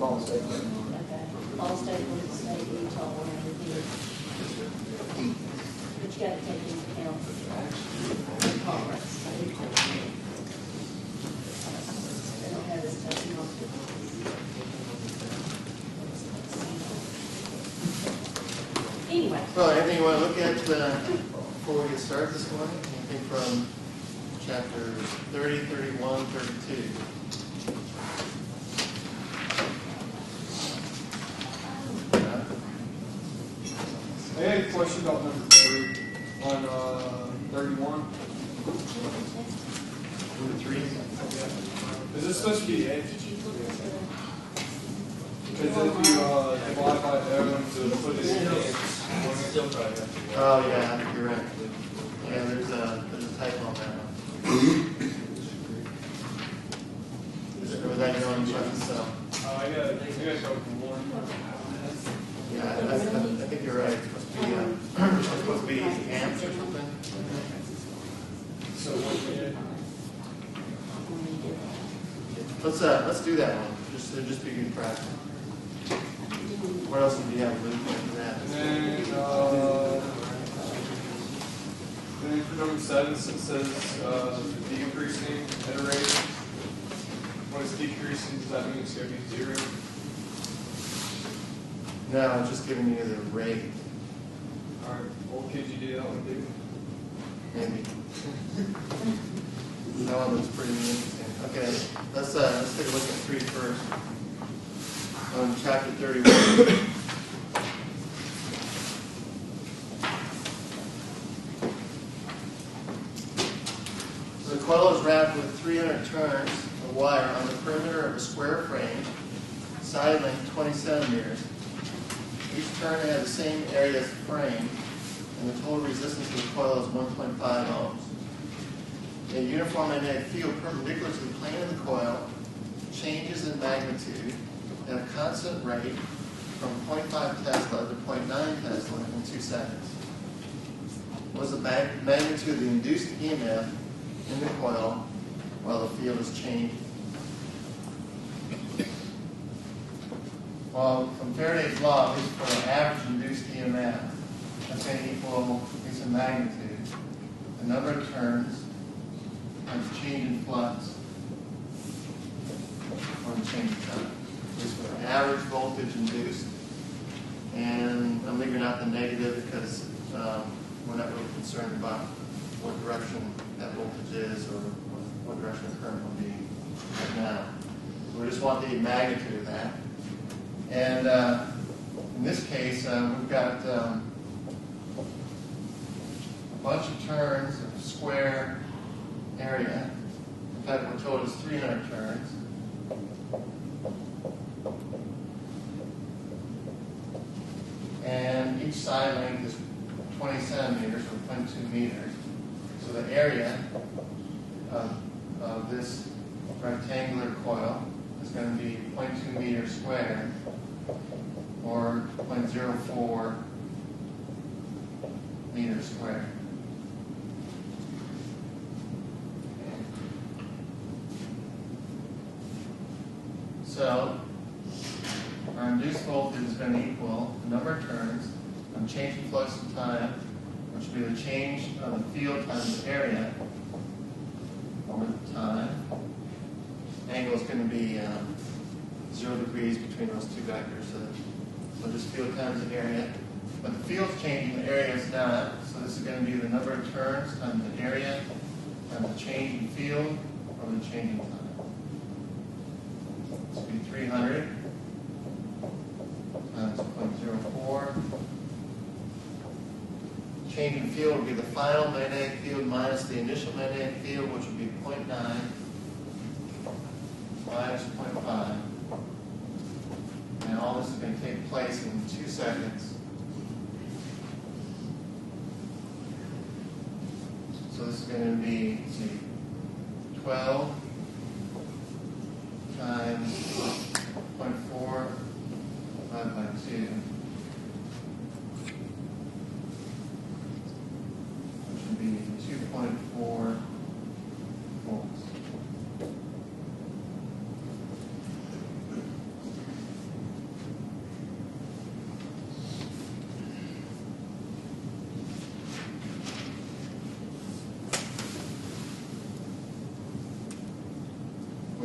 ball stapler. Okay. Ball staplers may be tall and everything. But you gotta take into account the tolerance. They don't have this type of anyway. Well, anything you want to look at before we get started this morning? Anything from chapters 30, 31, 32? I had a question about number 3 on 31. Number 3? Is this supposed to be 8? Did you look at the? Because if you divide by M to put it in Still probably. Oh, yeah, I think you're right. Yeah, there's a typo on that one. Was that your own question? So, I got something more. yeah, I think you're right. It's supposed to be amps or something. So what Let's do that one. Just be good practice. What else did you have, Luke, after that? And then for number 7, it says decreasing at a rate. When it's decreasing, does that mean it's going to be 0? No, it's just giving you the rate. All right. Well, could you do that one, too? Maybe. That one looks pretty interesting. Okay, let's take a look at 3 first. On chapter 31. So the coil is wrapped with 300 turns of wire on the perimeter of a square frame, side length 20 centimeters. Each turn has the same area as the frame, and the total resistance of the coil is 1.5 ohms. A uniform magnetic field perpendicular to the plane of the coil changes in magnitude at a constant rate from 0.5 Tesla to 0.9 Tesla in 2 seconds. What is the magnitude of the induced EMF in the coil while the field is changing? Well, from Faraday's law, at least for an average induced EMF, that's going to equal, at least in magnitude, the number of turns times change in flux or the change in time. This is for average voltage induced. And I'm leaving out the negative because we're not really concerned about what direction that voltage is or what direction the current will be right now. We just want the magnitude of that. And in this case, we've got a bunch of turns of square area. In fact, we're told it's 300 turns. And each side length is 20 centimeters or 0.2 meters. So the area of this rectangular coil is going to be 0.2 meters squared, or 0.04 meters squared. So our induced voltage is going to equal the number of turns on change in flux in time, which will be the change of the field times the area over the time. Angle is going to be 0 degrees between those two vectors, so just field times the area. But the field's changing, the area is not, so this is going to be the number of turns times the area times the change in field over the change in time. This will be 300 times 0.04. Change in field will be the final magnetic field minus the initial magnetic field, which will be 0.9 minus 0.5. And all this is going to take place in 2 seconds. So this is going to be, let's see, 12 times 0.4 divided by 2. Which would be 2.4 volts.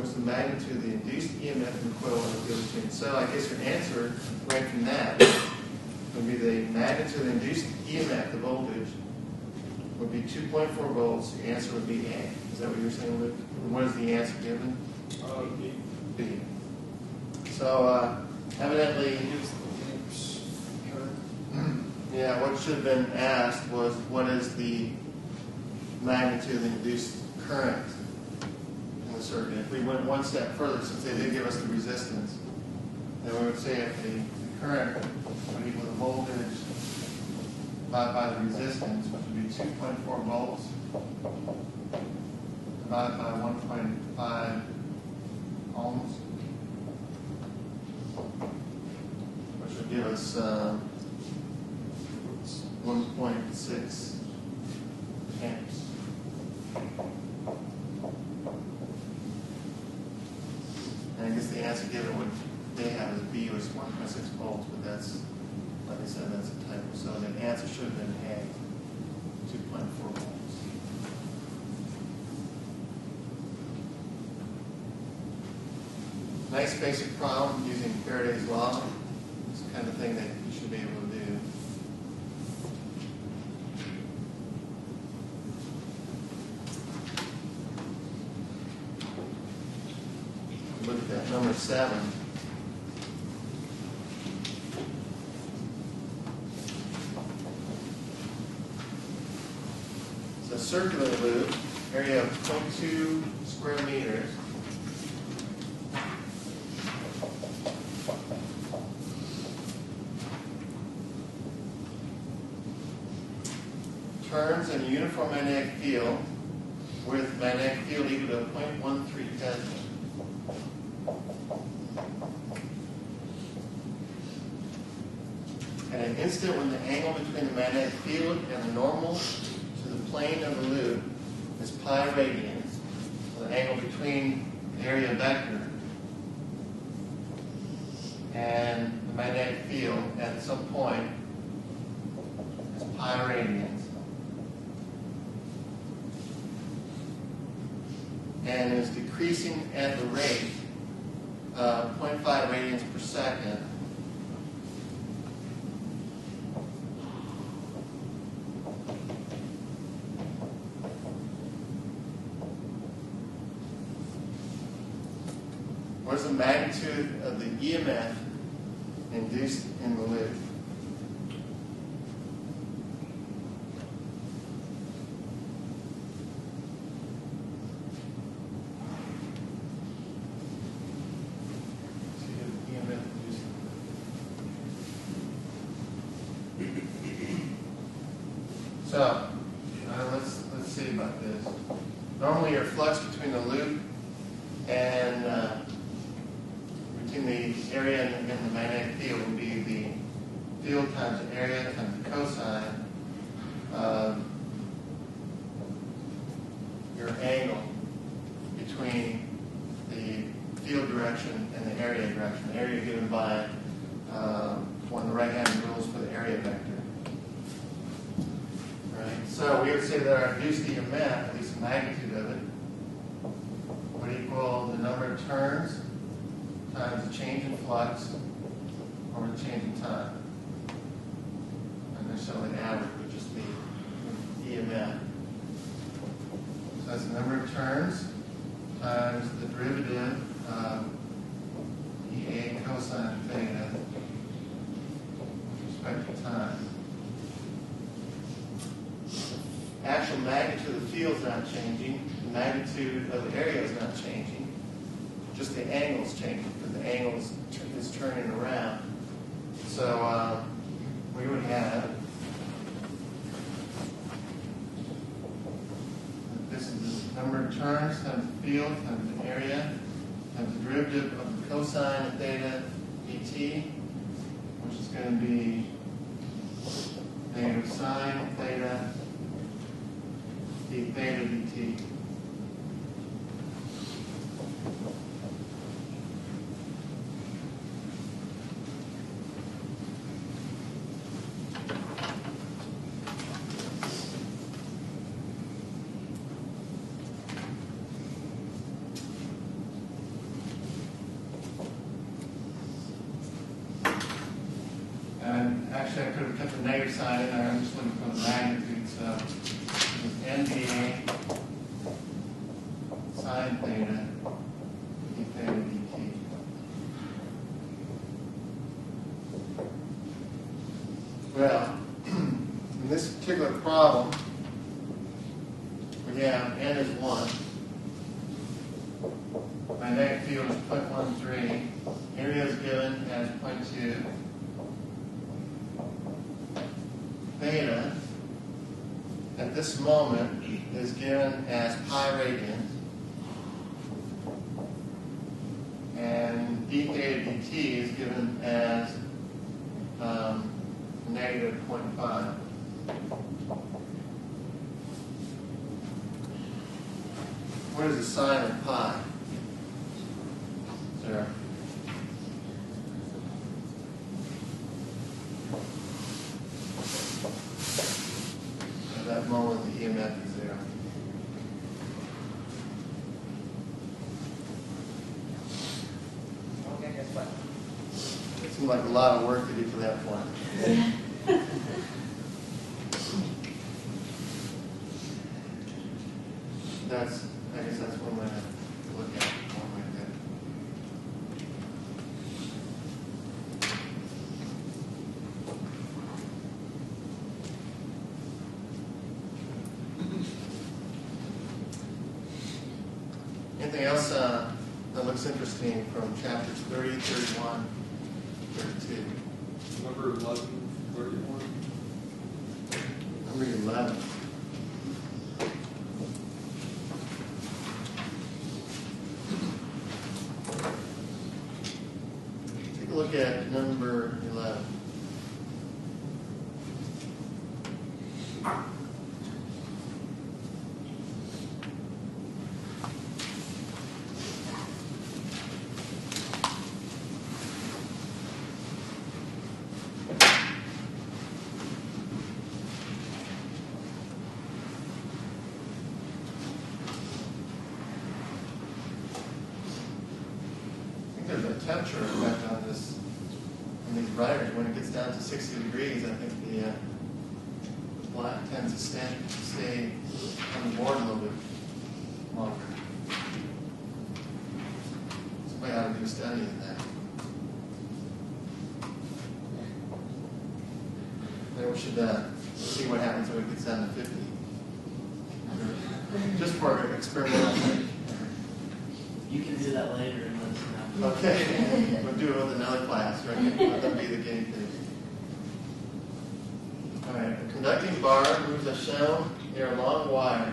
what's the magnitude of the induced EMF in the coil when it goes in? So I guess your answer right from that would be the magnitude of the induced EMF, the voltage, would be 2.4 volts. The answer would be A. Is that what you're saying, Luke? And what is the answer given? B. B. So evidently, yeah, what should have been asked was what is the magnitude of the induced current in the circuit. If we went one step further, since they did give us the resistance, then we would say if the current would equal the voltage divided by the resistance, which would be 2.4 volts, divided by 1.5 ohms, which would give us 1.6 amps. And I guess the answer given what they have as B was 1.6 volts, but that's, like I said, that's a typo. So the answer should have been A, 2.4 volts. Nice basic problem using Faraday's law. It's the kind of thing that you should be able to do. Look at that, number 7. It's a circular loop, area of 0.2 square meters. Turns in a uniform magnetic field with magnetic field equal to 0.13 Tesla. At an instant when the angle between the magnetic field and the normal to the plane of the loop is pi radians, so the angle between the area vector and the magnetic field at some point is pi radians. And is decreasing at the rate of 0.5 radians per second. What is the magnitude of the EMF induced in the loop? So, let's see about this. Normally your flux between the loop and between the area and the magnetic field would be the field times the area times the cosine of your angle between the field direction and the area direction. The area given by one of the right-hand rules for the area vector. So we would say that our induced EMF, at least the magnitude of it, would equal the number of turns times the change in flux over the change in time. And so the average would just be EMF. So that's the number of turns times the derivative of EA cosine theta with respect to time. Actual magnitude of the field is not changing. The magnitude of the area is not changing. Just the angle is changing because the angle is turning around. So we would have, this is the number of turns times the field times the area times the derivative of the cosine of theta dt, which is going to be negative sine theta d theta dt. actually, I could have kept the negative sign in there. I'm just looking for the magnitude. So it's NBA sine theta d theta dt. Well, in this particular problem, we have n is 1. Magnetic field is 0.13. Area is given as 0.2. Theta at this moment is given as pi radians. And d theta dt is given as negative 0.5. What is the sine of pi? Sarah? At that moment, the EMF is 0. Okay, guess what? It seemed like a lot of work to get to that point. I guess that's one way to look at it. One way to Anything else that looks interesting from chapters 30, 31, 32? Number 11, 31. Number 11. Take a look at number 11. There's a temperature effect on this, on these writers. When it gets down to 60 degrees, I think the black tends to stay on the board a little bit longer. Somebody ought to do a study in that. Then we should see what happens when it gets down to 50. Just for experimental sake. You can do that later and let us know. Okay, we'll do it with another class, right? Let them be the guinea pigs. All right, a conducting bar moves as shown near a long wire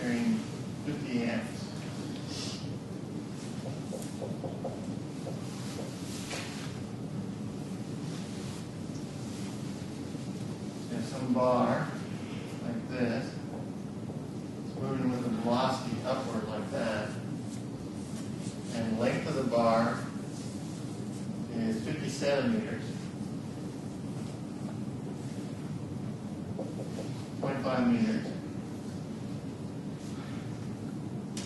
carrying 50 amps. There's some bar like this. Moving with the velocity upward like that. And the length of the bar is 50 centimeters. 0.5 meters.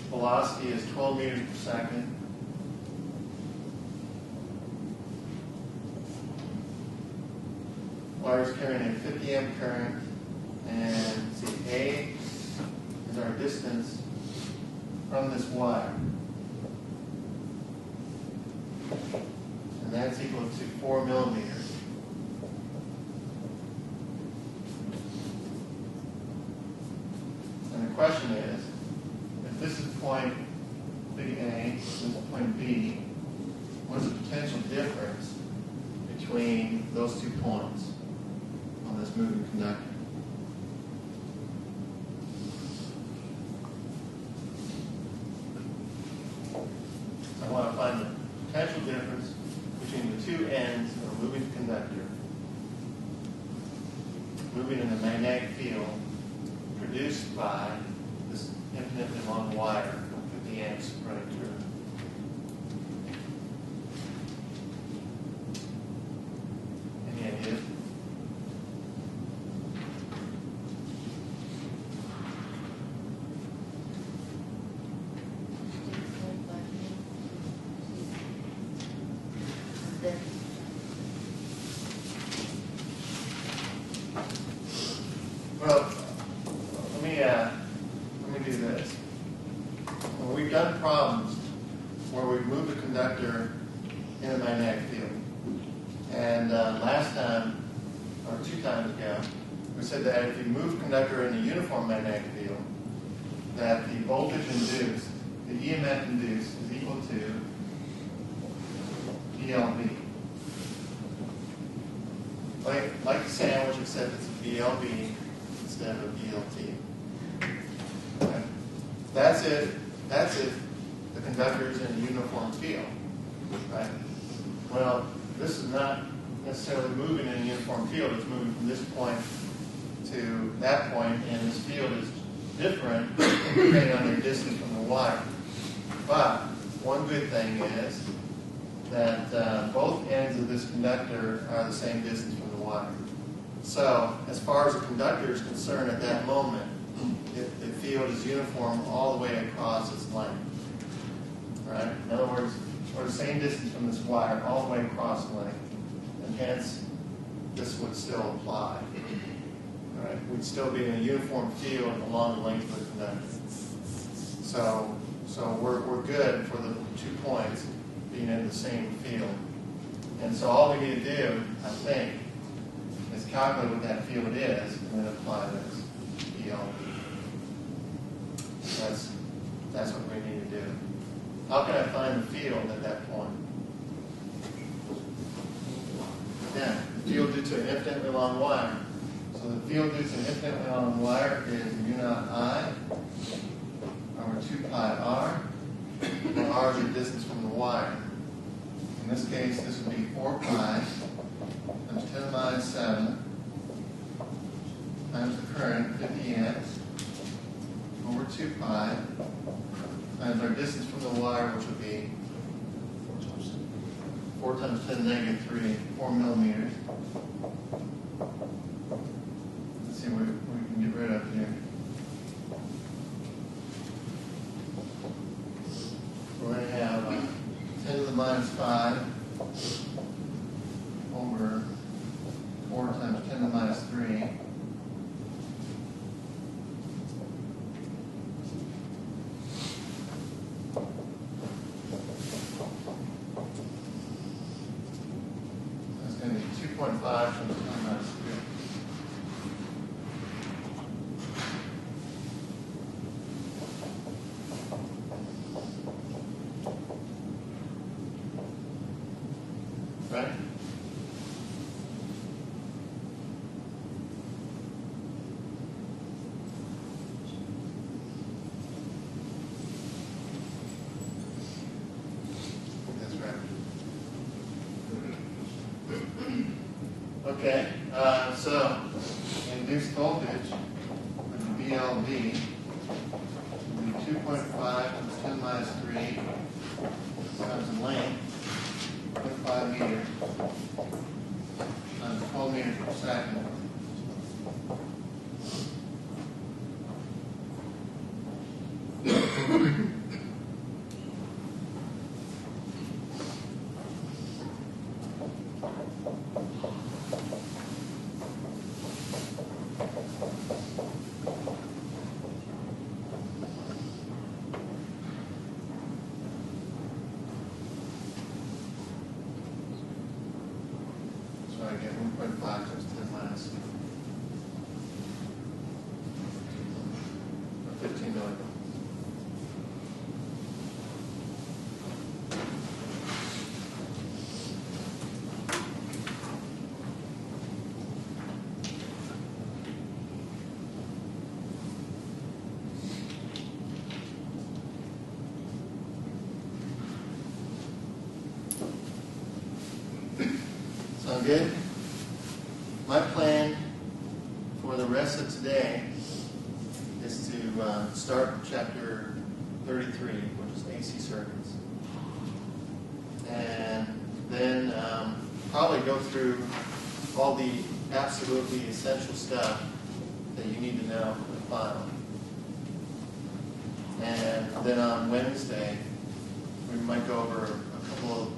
Velocity is 12 meters per second. Wire is carrying a 50 amp current. And see, A is our distance from this wire. And that's equal to 4 millimeters. And the question is, if this is point big A, this is point B, what is the potential difference between those 2 points on this moving conductor? I want to find the potential difference between the 2 ends of a moving conductor moving in a magnetic field produced by this infinitely long wire with 50 amps running through it. Any ideas? where we move the conductor in a magnetic field. And last time, or 2 times ago, we said that if you move conductor in a uniform magnetic field, that the voltage induced, the EMF induced, is equal to BLV. Like a sandwich, except it's a BLV instead of a BLT. Okay. That's it. That's if the conductor is in a uniform field, right? Well, this is not necessarily moving in a uniform field. It's moving from this point to that point, and this field is different depending on your distance from the wire. But one good thing is that both ends of this conductor are the same distance from the wire. So, as far as the conductor is concerned at that moment, the field is uniform all the way across its length. Right? In other words, we're the same distance from this wire all the way across the length, and hence this would still apply. Right? We'd still be in a uniform field along the length of the conductor. So we're good for the 2 points being in the same field. And so all we need to do, I think, is calculate what that field is and then apply this ELV. That's what we need to do. How can I find the field at that point? Again, the field due to an infinitely long wire. So the field due to an infinitely long wire is U naught I over 2 pi r, where r is the distance from the wire. In this case, this would be 4 pi times 10 to the minus 7 times the current, 50 amps, over 2 pi times our distance from the wire, which would be 4 times 10 to the negative 3, 4 millimeters. Let's see what we can get rid of here. We're going to have 10 to the minus 5 over 4 times 10 to the minus 3. That's going to be 2.5 times 10 to the minus 3. Right? That's right. Okay, so induced voltage with the BLV would be 2.5 times 10 minus 3 times the length, 0.5 meters, times 12 meters per second. So I get 1.5 times 10 minus 15 millivolts. Sound good? My plan for the rest of today is to start chapter 33, which is AC circuits. And then probably go through all the absolutely essential stuff that you need to know for the final. And then on Wednesday, we might go over a couple of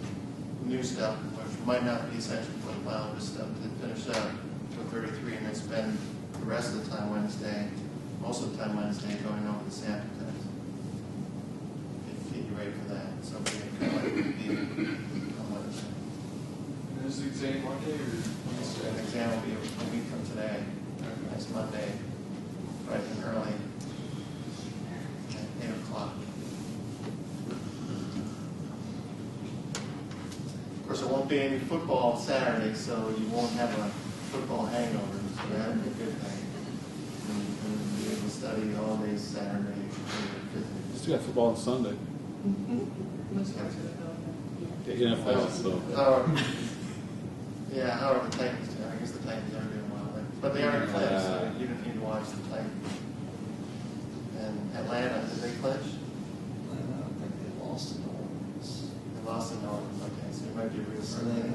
new stuff, which might not be essential for the final, just stuff to finish up with 33, and then spend the rest of the time Wednesday, most of the time Wednesday, going over the sample test. Get you ready for that. So Monday or Wednesday? The exam will be a week from today, next Monday, bright and early, at 8 o'clock. Of course, there won't be any football Saturday, so you won't have a football hangover, so that'll be a good thing. And be able to study all day Saturday. Still got football on Sunday. The NFL, so. Yeah, however the Titans do. I guess the Titans are doing well. But they are clinched, so you don't need to watch the Titans. And Atlanta, did they clinch? I think they lost to New Orleans. They lost in New Orleans. Okay, so it might be a real So they got a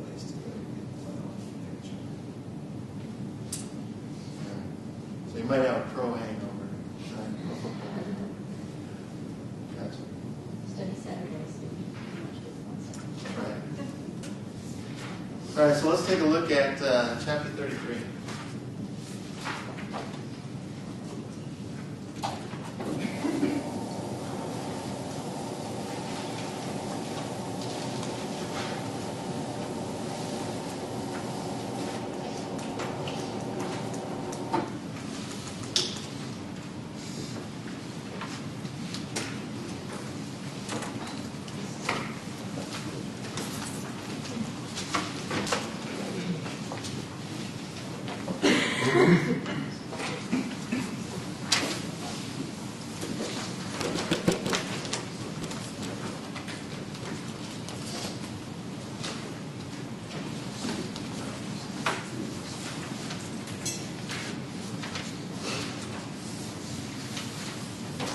ways to go to get the playoff picture. So you might have a pro hangover. Pro football. Gotcha. Study Saturdays. Right. All right, so let's take a look at chapter 33.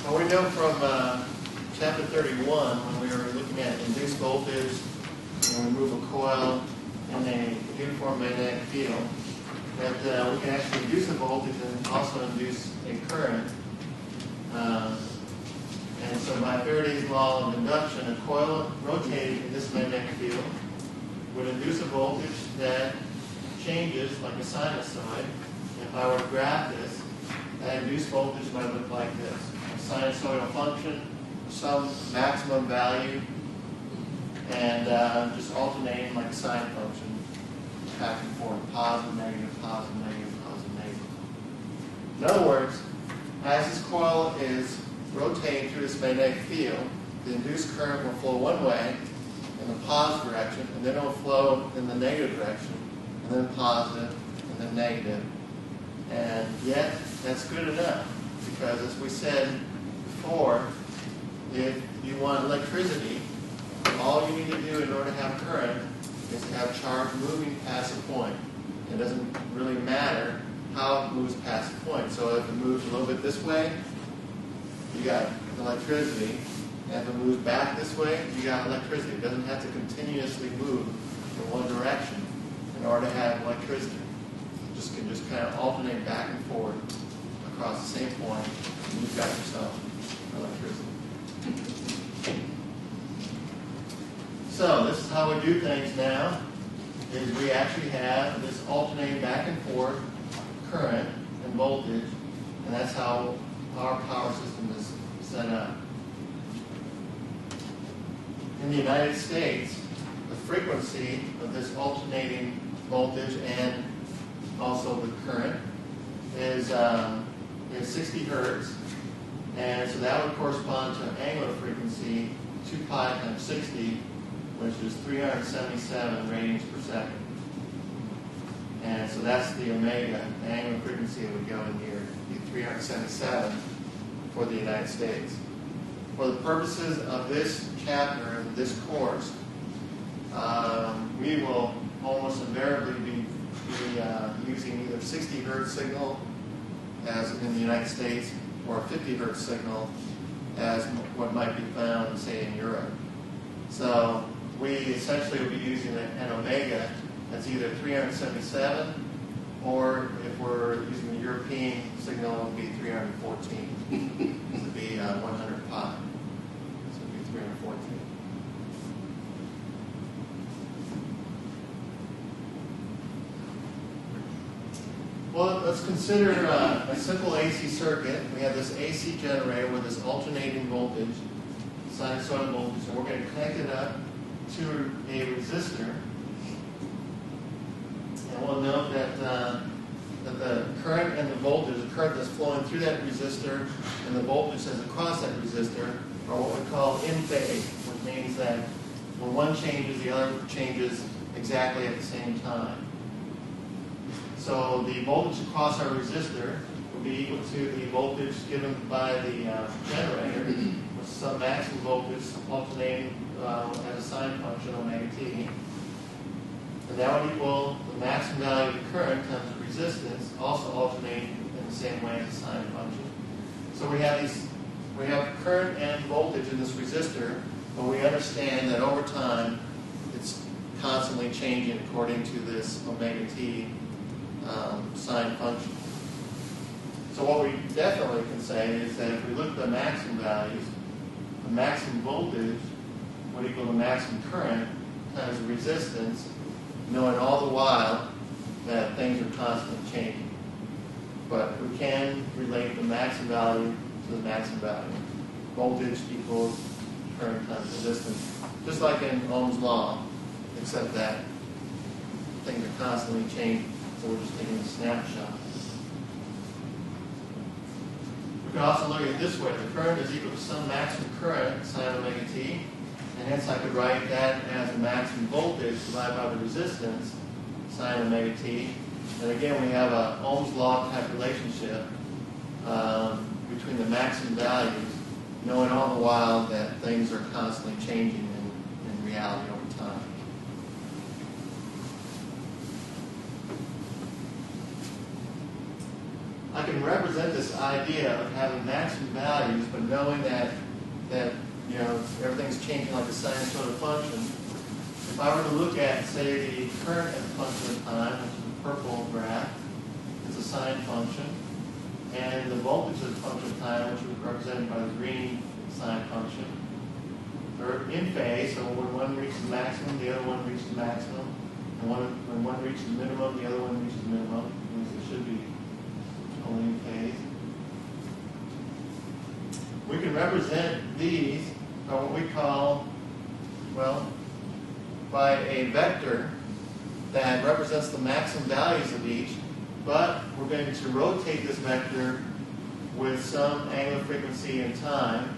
Well, we know from chapter 31, when we were looking at induced voltage, and we move a coil in a uniform magnetic field, that we can actually induce a voltage and also induce a current. And so by Faraday's law of induction, a coil rotating in this magnetic field would induce a voltage that changes like a sinusoid. If I were to graph this, that induced voltage might look like this. A sinusoidal function, some maximum value, and just alternating like a sine function, back and forth, positive, negative, positive, negative, positive, negative. In other words, as this coil is rotating through this magnetic field, the induced current will flow one way in the positive direction, and then it will flow in the negative direction, and then positive, and then negative. And yet, that's good enough, because as we said before, if you want electricity, all you need to do in order to have current is to have charge moving past a point. It doesn't really matter how it moves past a point. So if it moves a little bit this way, you got electricity. And if it moves back this way, you got electricity. It doesn't have to continuously move in one direction in order to have electricity. You can just kind of alternate back and forth across the same point, and you've got yourself electricity. So this is how we do things now, is we actually have this alternating back and forth current and voltage, and that's how our power system is set up. In the United States, the frequency of this alternating voltage and also the current is 60 hertz, and so that would correspond to an angular frequency 2 pi times 60, which is 377 radians per second. And so that's the omega, the angular frequency that would go in here, be 377 for the United States. For the purposes of this chapter and this course, we will almost invariably be using either 60 hertz signal as in the United States or a 50 hertz signal as what might be found, say, in Europe. So we essentially will be using an omega that's either 377, or if we're using the European signal, it would be 314. This would be 100 pi. So it would be 314. Well, let's consider a simple AC circuit. We have this AC generator with this alternating voltage, sinusoidal voltage, and we're going to connect it up to a resistor. and we'll note that the current and the voltage, the current that's flowing through that resistor and the voltage that's across that resistor are what we call in phase, which means that when one changes, the other changes exactly at the same time. So the voltage across our resistor will be equal to the voltage given by the generator, with some maximum voltage alternating as a sine function omega t. And that would equal the maximum value of the current times the resistance, also alternating in the same way as a sine function. So we have current and voltage in this resistor, but we understand that over time it's constantly changing according to this omega t sine function. So what we definitely can say is that if we look at the maximum values, the maximum voltage would equal the maximum current times the resistance, knowing all the while that things are constantly changing. But we can relate the maximum value to the maximum value. Voltage equals current times resistance, just like in Ohm's law, except that things are constantly changing. So we're just taking a snapshot. We can also look at it this way. The current is equal to some maximum current, sine omega t, and hence I could write that as the maximum voltage divided by the resistance, sine omega t. And again, we have a Ohm's law type relationship between the maximum values, knowing all the while that things are constantly changing in reality over time. I can represent this idea of having maximum values, but knowing that everything's changing like a sinusoidal function. If I were to look at, say, the current as a function of time, which is the purple graph, it's a sine function, and the voltage as a function of time, which is represented by the green sine function, they're in phase. So when one reaches maximum, the other one reaches maximum, and when one reaches minimum, the other one reaches minimum. At least it should be only in phase. We can represent these by what we call, by a vector that represents the maximum values of each, but we're going to rotate this vector with some angular frequency and time.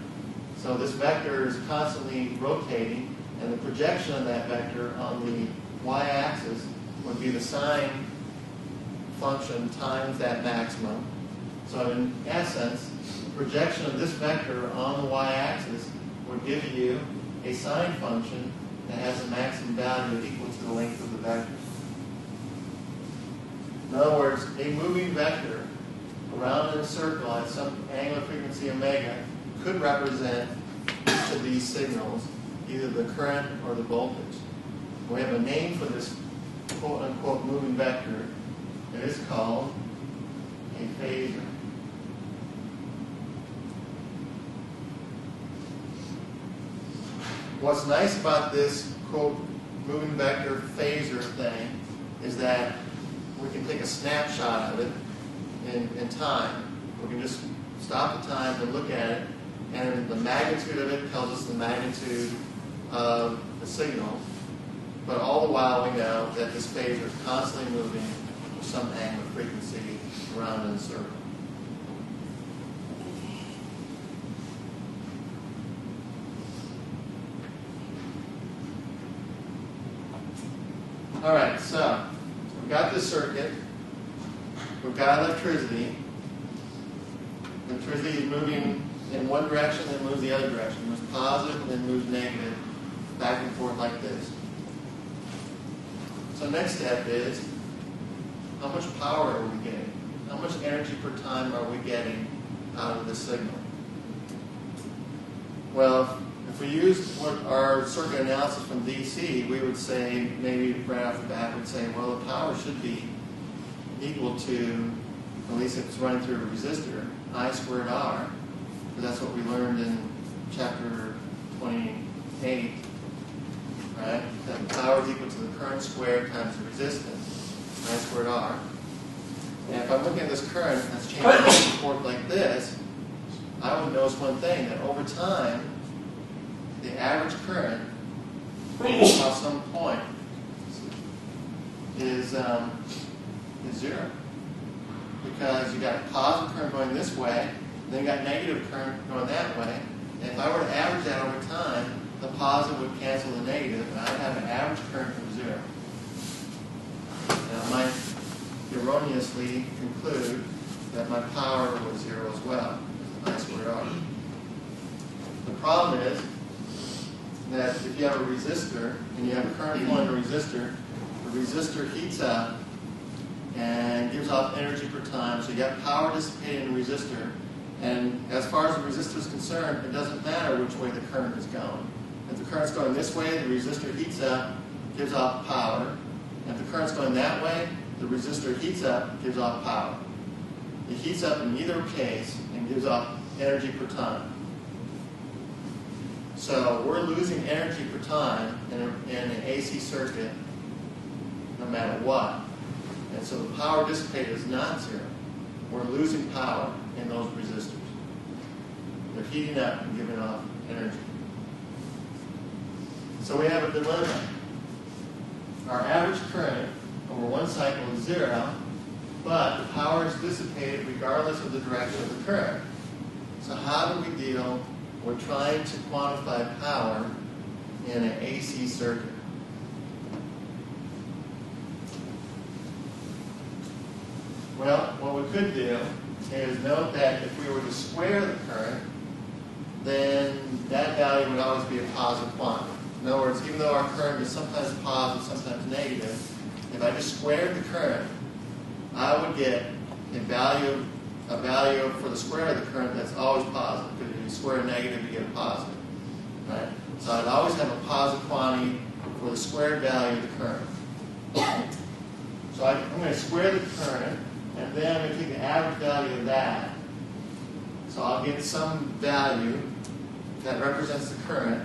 So this vector is constantly rotating, and the projection of that vector on the y-axis would be the sine function times that maximum. So in essence, the projection of this vector on the y-axis would give you a sine function that has a maximum value equal to the length of the vector. In other words, a moving vector around in a circle at some angular frequency omega could represent each of these signals, either the current or the voltage. We have a name for this quote-unquote moving vector. It is called a phasor. What's nice about this quote moving vector phasor thing is that we can take a snapshot of it in time. We can just stop the time and look at it, and the magnitude of it tells us the magnitude of the signal. But all the while we know that this phasor is constantly moving with some angular frequency around in a circle. All right, so we've got this circuit. We've got electricity. Electricity is moving in one direction, then moves the other direction. It moves positive, then moves negative, back and forth like this. So next step is, how much power are we getting? How much energy per time are we getting out of the signal? Well, if we used our circuit analysis from DC, we would say, maybe right off the bat, we'd say, well, the power should be equal to, at least if it's running through a resistor, I squared R. Because that's what we learned in chapter 28, right? That the power is equal to the current squared times the resistance, I squared R. And if I'm looking at this current that's changing back and forth like this, I would notice one thing, that over time, the average current at some point, is zero. Because you got a positive current going this way, then you got negative current going that way. And if I were to average that over time, the positive would cancel the negative, and I'd have an average current of zero. And I might erroneously conclude that my power was zero as well, I squared R. The problem is that if you have a resistor and you have a current flowing in a resistor, the resistor heats up and gives off energy per time. So you got power dissipated in the resistor. And as far as the resistor is concerned, it doesn't matter which way the current is going. If the current's going this way, the resistor heats up, gives off power. If the current's going that way, the resistor heats up, gives off power. It heats up in either case and gives off energy per time. So we're losing energy per time in an AC circuit no matter what. And so the power dissipated is not zero. We're losing power in those resistors. They're heating up and giving off energy. So we have a dilemma. Our average current over one cycle is zero, but the power is dissipated regardless of the direction of the current. So how do we deal with trying to quantify power in an AC circuit? Well, what we could do is note that if we were to square the current, then that value would always be a positive quantity. In other words, even though our current is sometimes positive, sometimes negative, if I just squared the current, I would get a value for the square of the current that's always positive. Because if you square a negative, you get a positive. Right? So I'd always have a positive quantity for the squared value of the current. So I'm going to square the current, and then I'm going to take the average value of that. So I'll get some value that represents the current.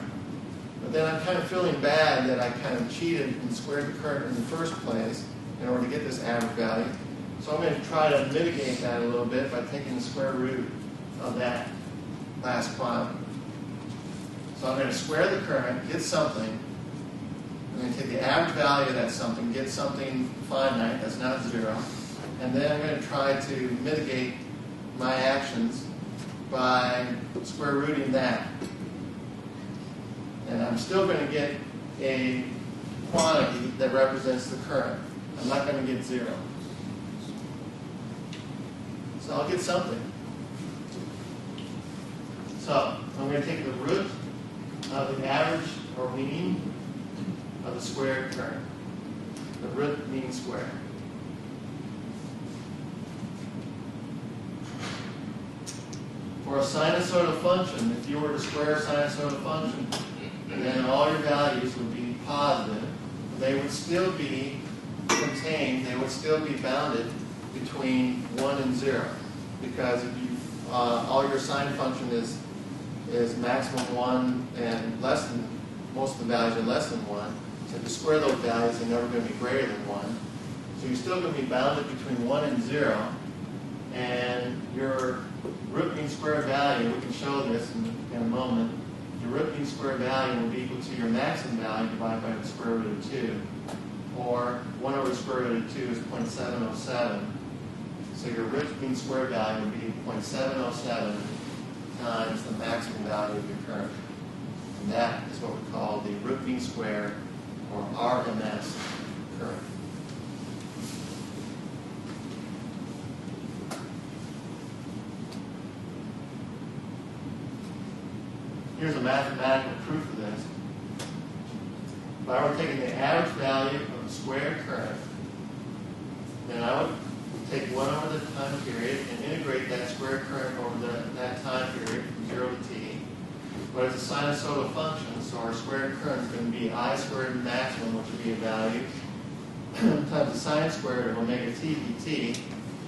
But then I'm kind of feeling bad that I kind of cheated and squared the current in the first place in order to get this average value. So I'm going to try to mitigate that a little bit by taking the square root of that last quantity. So I'm going to square the current, get something. I'm going to take the average value of that something, get something finite, that's not zero. And then I'm going to try to mitigate my actions by square rooting that. And I'm still going to get a quantity that represents the current. I'm not going to get zero. So I'll get something. So I'm going to take the root of the average or mean of the squared current. The root mean square. For a sinusoidal function, if you were to square a sinusoidal function, then all your values would be positive. They would still be contained, they would still be bounded between 1 and 0. Because if you, all your sine function is maximum 1 and less than, most of the values are less than 1. So if you square those values, they're never going to be greater than 1. So you're still going to be bounded between 1 and 0. And your root mean square value, we can show this in a moment, your root mean square value will be equal to your maximum value divided by the square root of 2. Or 1 over the square root of 2 is 0.707. So your root mean square value would be 0.707 times the maximum value of your current. And that is what we call the root mean square, or RMS current. Here's a mathematical proof of this. If I were taking the average value of the squared current, then I would take 1 over the time period and integrate that squared current over that time period from 0 to t. But it's a sinusoidal function, so our squared current is going to be I squared maximum, which would be a value, times the sine squared of omega t dt.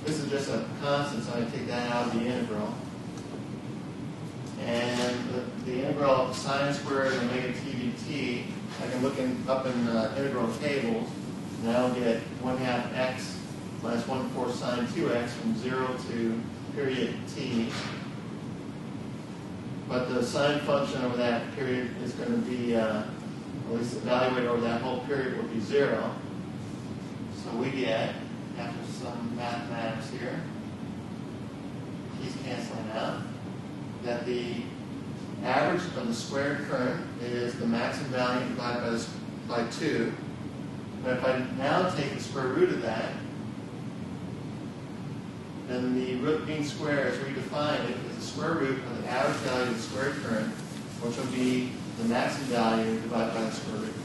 This is just a constant, so I'm going to take that out of the integral. And the integral of sine squared of omega t dt, I can look up in integral tables, and I'll get 1/2 x minus 1/4 sine 2x from 0 to period t. But the sine function over that period is going to be, at least evaluated over that whole period, will be 0. So we get, after some mathematics here, keys canceling out, that the average of the squared current is the maximum value divided by 2. But if I now take the square root of that, then the root mean square is redefined as the square root of the average value of the squared current, which will be the maximum value divided by the square root of 2.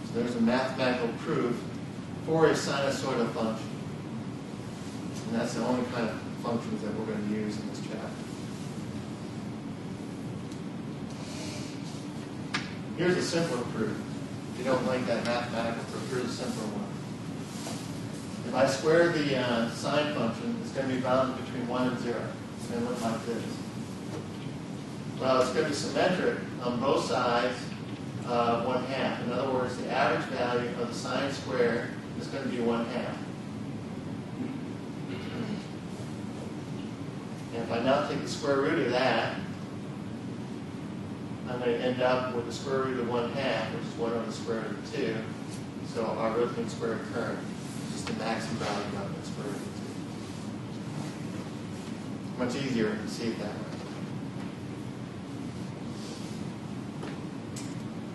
So there's a mathematical proof for a sinusoidal function. And that's the only kind of functions that we're going to use in this chapter. Here's a simpler proof. If you don't like that mathematical proof, here's a simpler one. If I square the sine function, it's going to be bounded between 1 and 0. It's going to look like this. Well, it's going to be symmetric on both sides of 1/2. In other words, the average value of the sine squared is going to be 1/2. And if I now take the square root of that, I'm going to end up with the square root of 1/2, which is 1 over the square root of 2. So our root mean squared current is just the maximum value of the square root of 2. Much easier to see it that way.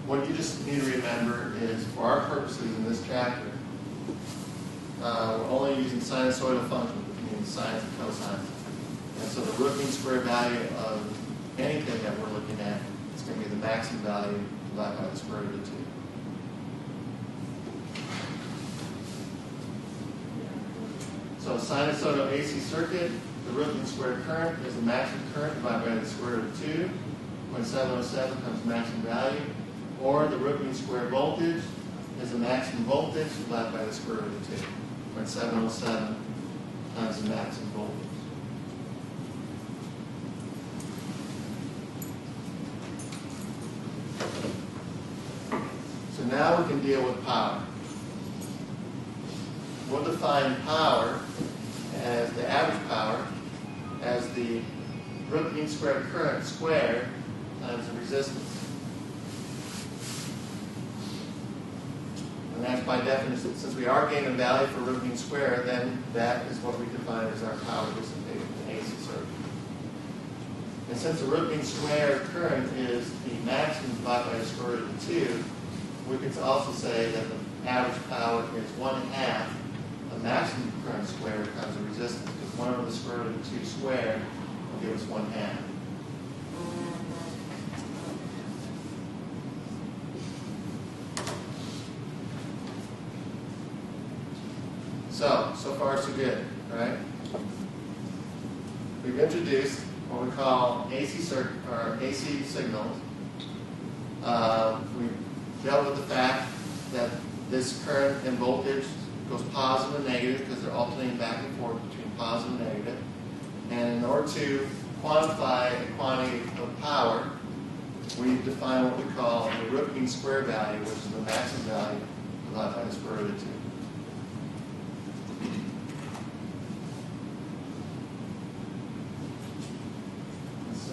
What you just need to remember is, for our purposes in this chapter, we're only using sinusoidal functions, which means sines and cosines. And so the root mean square value of anything that we're looking at is going to be the maximum value divided by the square root of 2. So a sinusoidal AC circuit, the root mean squared current is the maximum current divided by the square root of 2. 0.707 becomes maximum value. Or the root mean squared voltage is the maximum voltage divided by the square root of 2. 0.707 times the maximum voltage. So now we can deal with power. We'll define power as the average power as the root mean squared current squared times the resistance. And that's by definition, since we are gaining value for root mean square, then that is what we define as our power dissipated in the AC circuit. And since the root mean square current is the maximum divided by the square root of 2, we can also say that the average power is 1/2 the maximum current squared times the resistance, because 1 over the square root of 2 squared will give us 1/2. So far so good, right? We've introduced what we call AC circuit or AC signals. We've dealt with the fact that this current and voltage goes positive and negative because they're alternating back and forth between positive and negative. And in order to quantify the quantity of power, we define what we call the root mean square value, which is the maximum value divided by the square root of 2.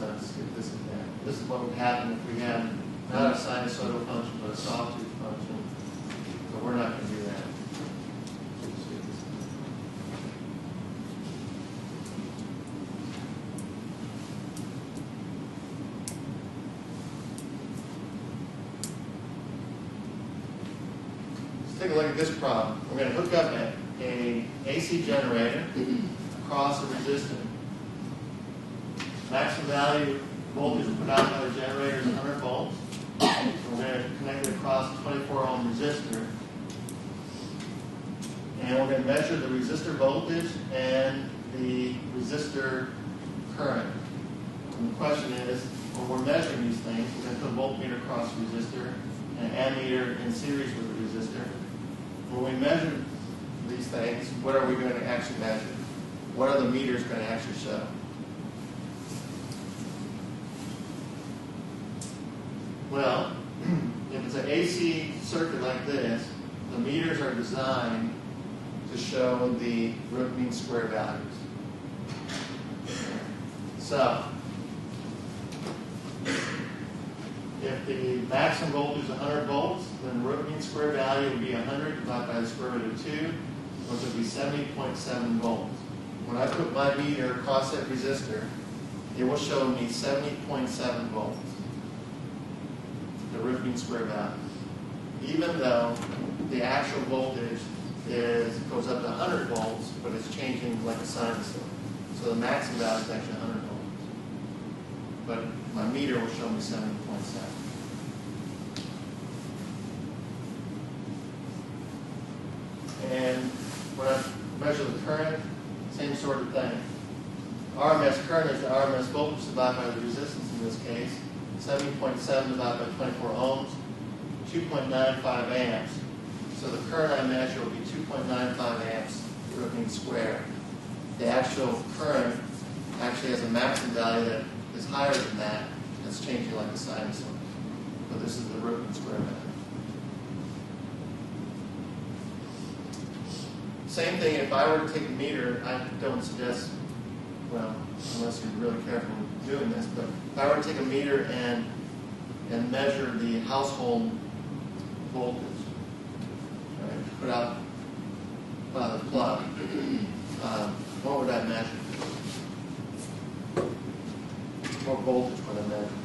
Let's skip this again. This is what would happen if we had not a sinusoidal function, but a sawtooth function. But we're not going to do that. Let's take a look at this problem. We're going to hook up an AC generator across a resistor. Maximum value voltage put out by the generator is 100 volts. So we're going to connect it across a 24 ohm resistor. And we're going to measure the resistor voltage and the resistor current. And the question is, when we're measuring these things, we're going to put a voltmeter across the resistor and an ammeter in series with the resistor. When we measure these things, what are we going to actually measure? What are the meters going to actually show? Well, if it's an AC circuit like this, the meters are designed to show the root mean square values. So, if the maximum voltage is 100 volts, then the root mean square value would be 100 divided by the square root of 2, which would be 70.7 volts. When I put my meter across that resistor, it will show me 70.7 volts, the root mean square value. Even though the actual voltage goes up to 100 volts, but it's changing like a sinusoid. So the maximum value is actually 100 volts. But my meter will show me 70.7. And when I measure the current, same sort of thing. RMS current is the RMS voltage divided by the resistance in this case. 70.7 divided by 24 ohms, 2.95 amps. So the current I measure will be 2.95 amps root mean square. The actual current actually has a maximum value that is higher than that. It's changing like a sinusoid. But this is the root mean square value. Same thing, if I were to take a meter, I don't suggest, well, unless you're really careful doing this, but if I were to take a meter and measure the household voltage, right, put out by the plug, what would I measure? What voltage would I measure?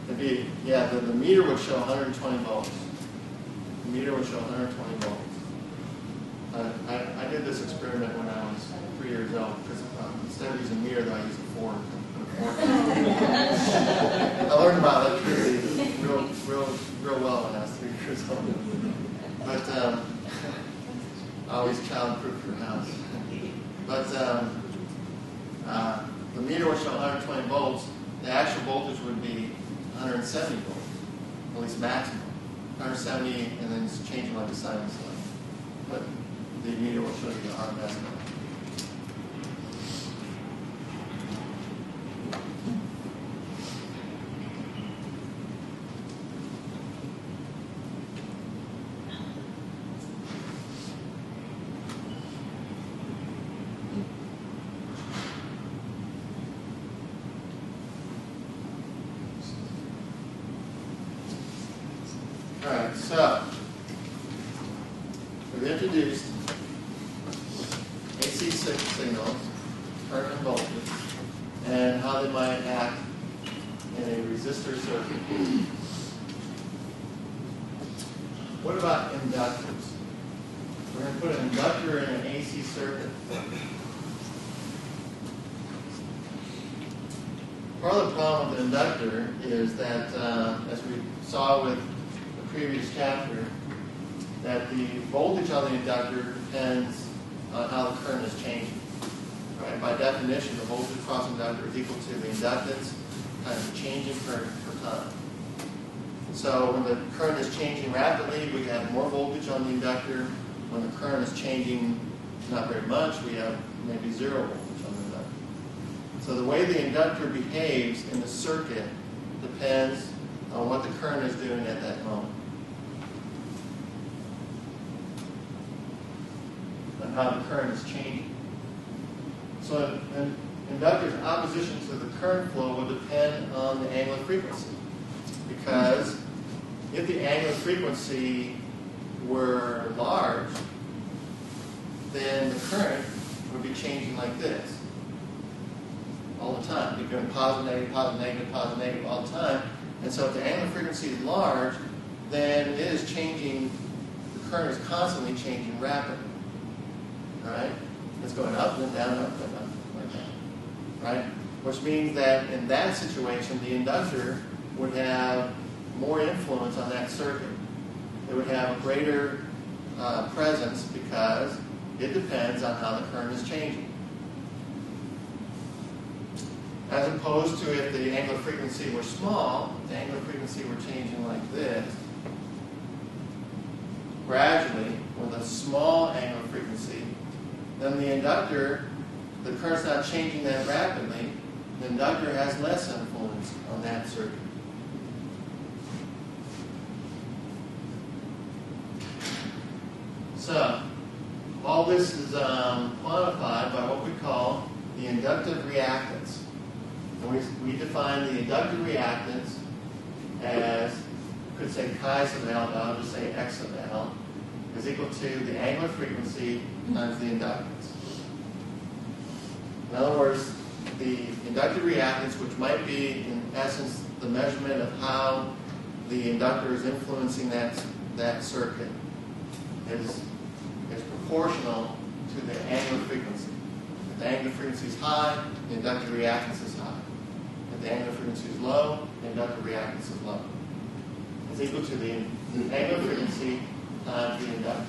It'd be, yeah, the meter would show 120 volts. The meter would show 120 volts. I did this experiment when I was 3 years old, because instead of using a meter, though, I used a fork. I learned about electricity real well when I was 3 years old. But always child-proof your house. But the meter would show 120 volts. The actual voltage would be 170 volts, at least maximum. 170, and then it's changing like a sinusoid. But the meter will show you the RMS value. Alright, so we've introduced AC signals, current and voltage, and how they might act in a resistor circuit. What about inductors? We're going to put an inductor in an AC circuit. Part of the problem with the inductor is that, as we saw with previous chapter, that the voltage on the inductor depends on how the current is changing. Right? By definition, the voltage across the inductor is equal to the inductance times the changing current per time. So when the current is changing rapidly, we have more voltage on the inductor. When the current is changing not very much, we have maybe zero voltage on the inductor. So the way the inductor behaves in the circuit depends on what the current is doing at that moment. And how the current is changing. So an inductor's opposition to the current flow will depend on the angular frequency. Because if the angular frequency were large, then the current would be changing like this all the time. You're going positive, negative, positive, negative, positive, negative all the time. And so if the angular frequency is large, then it is changing, the current is constantly changing rapidly. Right? It's going up and down, up and up, like that. Right? Which means that in that situation, the inductor would have more influence on that circuit. It would have a greater presence because it depends on how the current is changing. As opposed to if the angular frequency were small, if the angular frequency were changing like this, gradually, with a small angular frequency, then the inductor, the current's not changing that rapidly, the inductor has less influence on that circuit. So, all this is quantified by what we call the inductive reactance. We define the inductive reactance as, could say chi sub L, but I'll just say X sub L, is equal to the angular frequency times the inductance. In other words, the inductive reactance, which might be in essence the measurement of how the inductor is influencing that circuit, is proportional to the angular frequency. If the angular frequency is high, the inductive reactance is high. If the angular frequency is low, the inductive reactance is low. It's equal to the angular frequency times the inductance.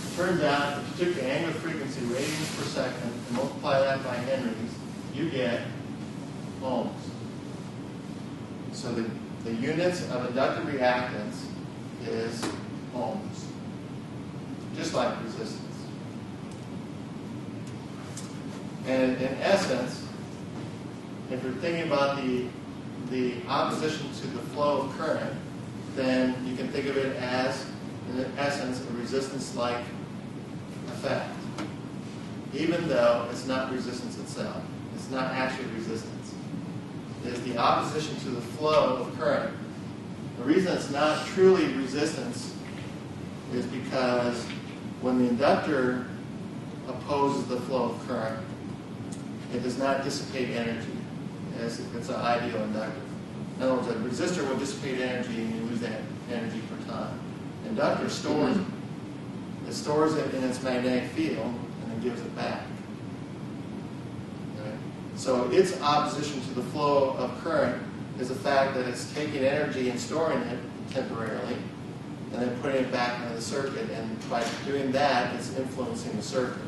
It turns out if you took the angular frequency radians per second and multiply that by henries, you get ohms. So the units of inductive reactance is ohms, just like resistance. And in essence, if you're thinking about the opposition to the flow of current, then you can think of it as, in essence, a resistance-like effect. Even though it's not resistance itself. It's not actually resistance. It is the opposition to the flow of current. The reason it's not truly resistance is because when the inductor opposes the flow of current, it does not dissipate energy. It's an ideal inductor. In other words, a resistor will dissipate energy and you lose that energy per time. Inductor stores it. It stores it in its magnetic field and then gives it back. Okay? So its opposition to the flow of current is the fact that it's taking energy and storing it temporarily and then putting it back into the circuit. And by doing that, it's influencing the circuit.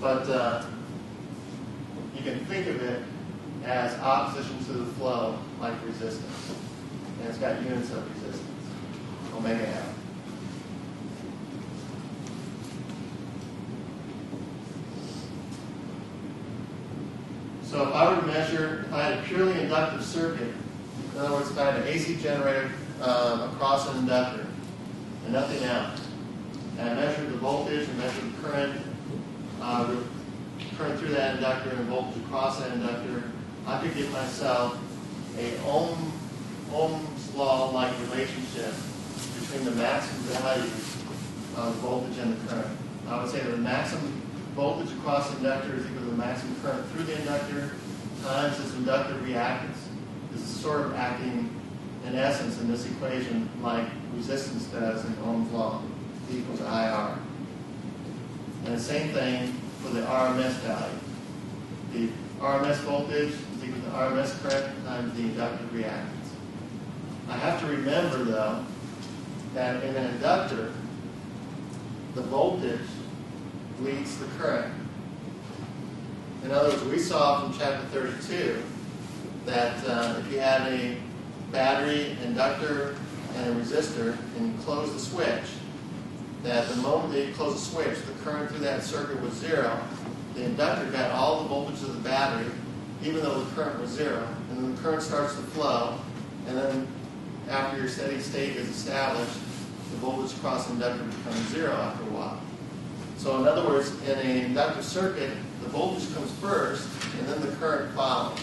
But you can think of it as opposition to the flow like resistance. And it's got units of resistance, omega L. So if I were to measure, if I had a purely inductive circuit, in other words, if I had an AC generator across an inductor and nothing else, and I measured the voltage and measured the current through that inductor and voltage across that inductor, I could give myself a Ohm's law-like relationship between the maximum values of voltage and the current. I would say that the maximum voltage across the inductor is equal to the maximum current through the inductor times its inductive reactance. This is sort of acting, in essence, in this equation like resistance does in Ohm's law, E equals IR. And the same thing for the RMS value. The RMS voltage is equal to RMS current times the inductive reactance. I have to remember, though, that in an inductor, the voltage leads the current. In other words, we saw from chapter 32 that if you had a battery, inductor, and a resistor, and you close the switch, that the moment that you close the switch, the current through that circuit was zero. The inductor got all the voltage of the battery, even though the current was zero. And then the current starts to flow, and then after your steady state is established, the voltage across the inductor becomes zero after a while. So in other words, in an inductive circuit, the voltage comes first, and then the current follows.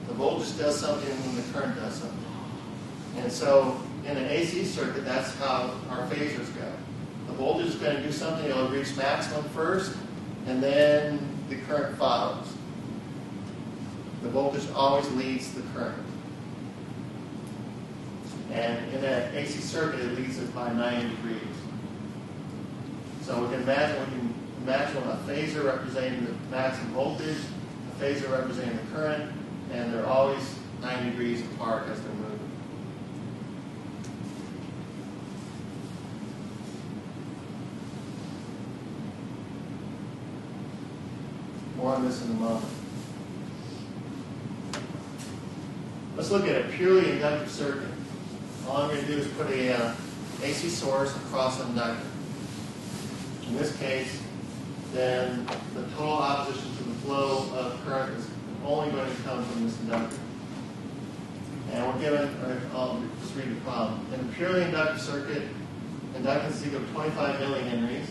The voltage does something, and then the current does something. And so in an AC circuit, that's how our phasors go. The voltage is going to do something, it'll reach maximum first, and then the current follows. The voltage always leads the current. And in an AC circuit, it leads it by 90 degrees. So we can imagine a phasor representing the maximum voltage, a phasor representing the current, and they're always 90 degrees apart as they're moving. More on this in a moment. Let's look at a purely inductive circuit. All I'm going to do is put a AC source across an inductor. In this case, then the total opposition to the flow of current is only going to come from this inductor. And we're given, I'll just read the problem. In a purely inductive circuit, inductance is equal to 25 millihenries.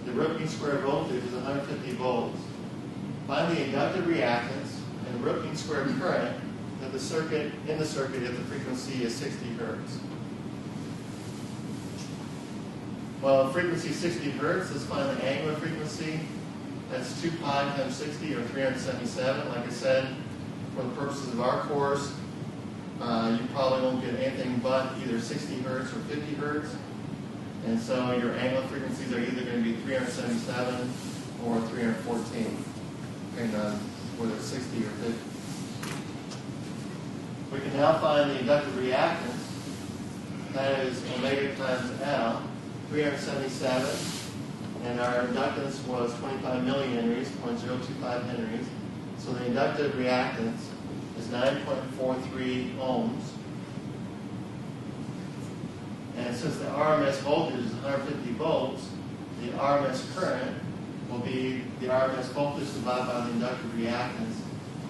The root mean square voltage is 150 volts. Find the inductive reactance and root mean square current of the circuit if the frequency is 60 hertz. Well, frequency 60 hertz, let's find the angular frequency. That's 2 pi times 60, or 377. Like I said, for the purposes of our course, you probably won't get anything but either 60 hertz or 50 hertz. And so your angular frequencies are either going to be 377 or 314, depending on whether it's 60 or 50. We can now find the inductive reactance. That is omega times L, 377. And our inductance was 25 millihenries, 0.025 henries. So the inductive reactance is 9.43 ohms. And since the RMS voltage is 150 volts, the RMS current will be the RMS voltage divided by the inductive reactance.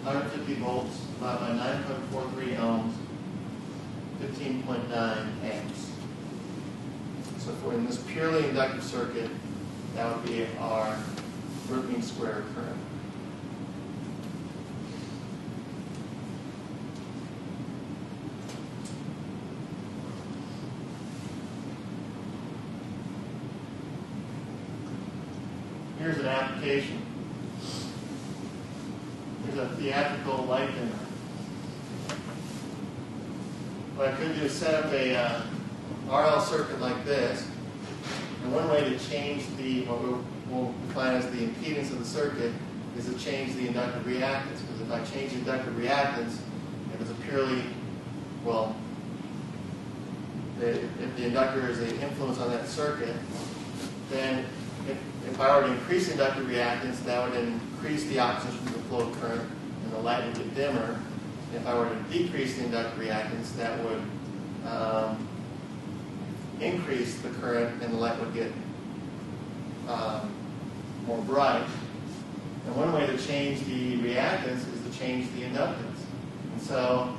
150 volts divided by 9.43 ohms, 15.9 amps. So if we're in this purely inductive circuit, that would be our root mean square current. Here's an application. Here's a theatrical light dimmer. What I could do is set up a RL circuit like this. And one way to change what we'll define as the impedance of the circuit is to change the inductive reactance. Because if I change the inductive reactance, if it's a purely, well, if the inductor is an influence on that circuit, then if I were to increase the inductive reactance, that would increase the opposition to the flow current, and the light would get dimmer. If I were to decrease the inductive reactance, that would increase the current, and the light would get more bright. And one way to change the reactance is to change the inductance. And so